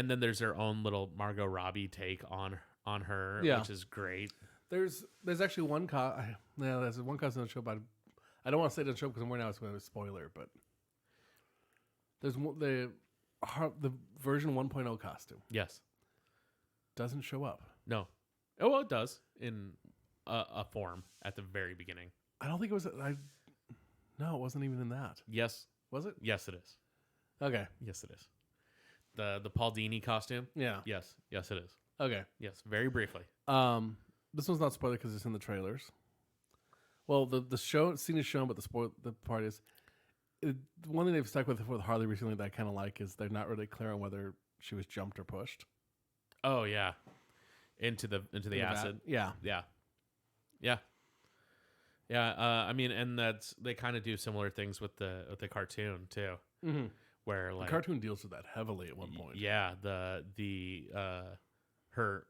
then there's their own little Margot Robbie take on her, which is great. There's actually one there's one costume on the show, but I don't want to say it on the show because I'm worried now it's going to be a spoiler. But there's the version 1.0 costume. Yes. Doesn't show up. No. Oh, well, it does in a form at the very beginning. I don't think it was. No, it wasn't even in that. Yes. Was it? Yes, it is. Okay. Yes, it is. The Paul Dini costume. Yeah. Yes. Yes, it is. Okay. Yes. Very briefly. This one's not spoiler because it's in the trailers. Well, the scene is shown, but the part is one thing they've stuck with Harley recently that I kind of like is they're not really clear on whether she was jumped or pushed. Oh yeah, into the acid. Yeah. And they kind of do similar things with the cartoon too, where like the cartoon deals with that heavily at one point. Yeah, her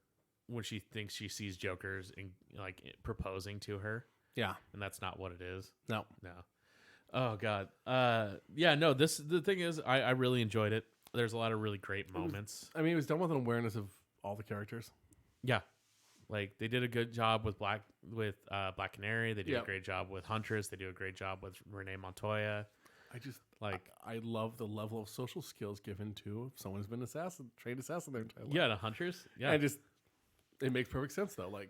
when she thinks she sees Jokers and like proposing to her. Yeah, and that's not what it is. No. Oh God. The thing is, I really enjoyed it. There's a lot of really great moments. It was done with an awareness of all the characters. Yeah. Like they did a good job with Black Canary. They do a great job with Huntress. They do a great job with Renee Montoya. I love the level of social skills given to someone who's been trained assassin their entire life. Yeah, the Huntress. Yeah, it makes perfect sense though. Like,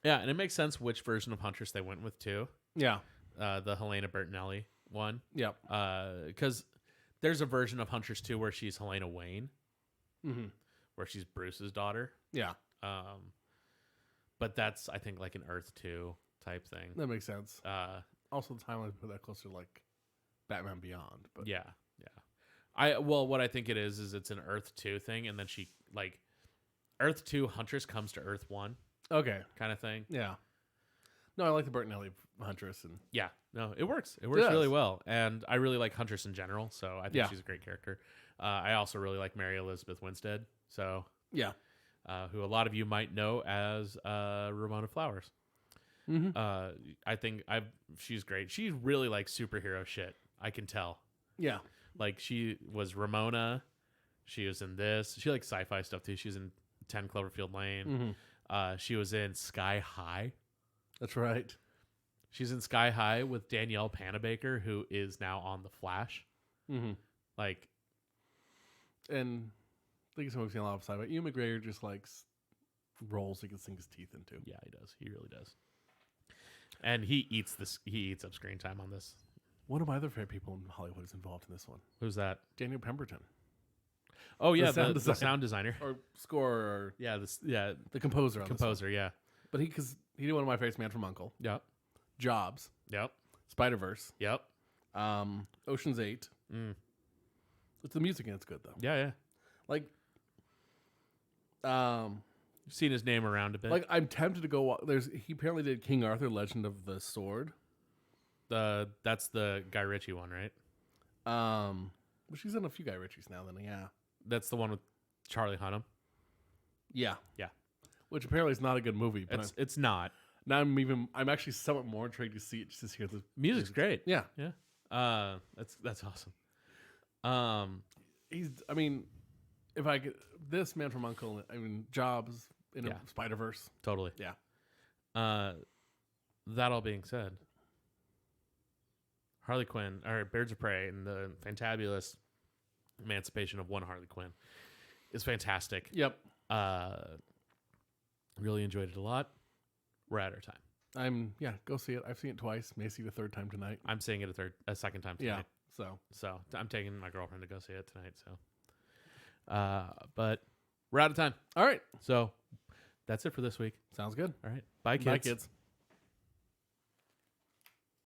yeah, and it makes sense which version of Huntress they went with too. Yeah, the Helena Bertinelli one. Yeah, because There's a version of Huntress 2 where she's Helena Wayne, Mm-hmm. where she's Bruce's daughter. Yeah, But that's, I think, like an Earth 2 type thing. that makes sense. Uh, Also, the timeline put that closer to like Batman Beyond. But yeah. What I think it is it's an Earth 2 thing, and then she, like, Earth 2 Huntress comes to Earth 1 okay, kind of thing. yeah. No, I like the Bertinelli Huntress, and Yeah, no, it works. It works does. really well, and I really like Huntress in general. So I think Yeah. she's a great character. I also really like Mary Elizabeth Winstead, so yeah, who a lot of you might know as Ramona Flowers. mm-hmm. I think she's great. She really likes superhero shit. I can tell. yeah, Like she was Ramona. She was in this. She likes sci-fi stuff too. She's in 10 Cloverfield Lane. mm-hmm. She was in Sky High. That's right. She's in Sky High with Danielle Panabaker, who is now on The Flash. Mm-hmm. Like, And I think we've seen a lot of sci-fi. Ewan McGregor just likes roles he can sink his teeth into. yeah, he does. He really does. And he eats up screen time on this. One of my other favorite people in Hollywood is involved in this one. Who's that? Daniel Pemberton. Oh yeah, sound the sound designer. Or score, or Yeah, the composer on this one. composer. Yeah. But because he did one of my favorites, Man from U.N.C.L.E., Yep. Jobs, Yep. Spider-Verse, Yep. Ocean's 8. Mm. It's the music and it's good, though. Yeah. Like, You've seen his name around a bit. like I'm tempted to go. He apparently did King Arthur: Legend of the Sword. That's the Guy Ritchie one, right? But she's in a few Guy Ritchies now. Then yeah, That's the one with Charlie Hunnam. yeah. Yeah. Which apparently is not a good movie. But It's not. now I'm actually somewhat more intrigued to see it just to hear the Music's great. Yeah, Yeah. That's awesome. I mean, if I could, this Man from U.N.C.L.E., I mean, Jobs in Yeah. a Spider-Verse. Totally. Yeah. That all being said, Harley Quinn, or Birds of Prey, and the fantabulous emancipation of one Harley Quinn is fantastic. Yep. Really enjoyed it a lot. We're at our time. Go see it. I've seen it twice. May see it a third time tonight. I'm seeing it a second time Yeah. tonight. So So I'm taking my girlfriend to go see it tonight. So, but we're out of time. all right. So that's it for this week. Sounds good. All right. Bye, kids. Bye, kids.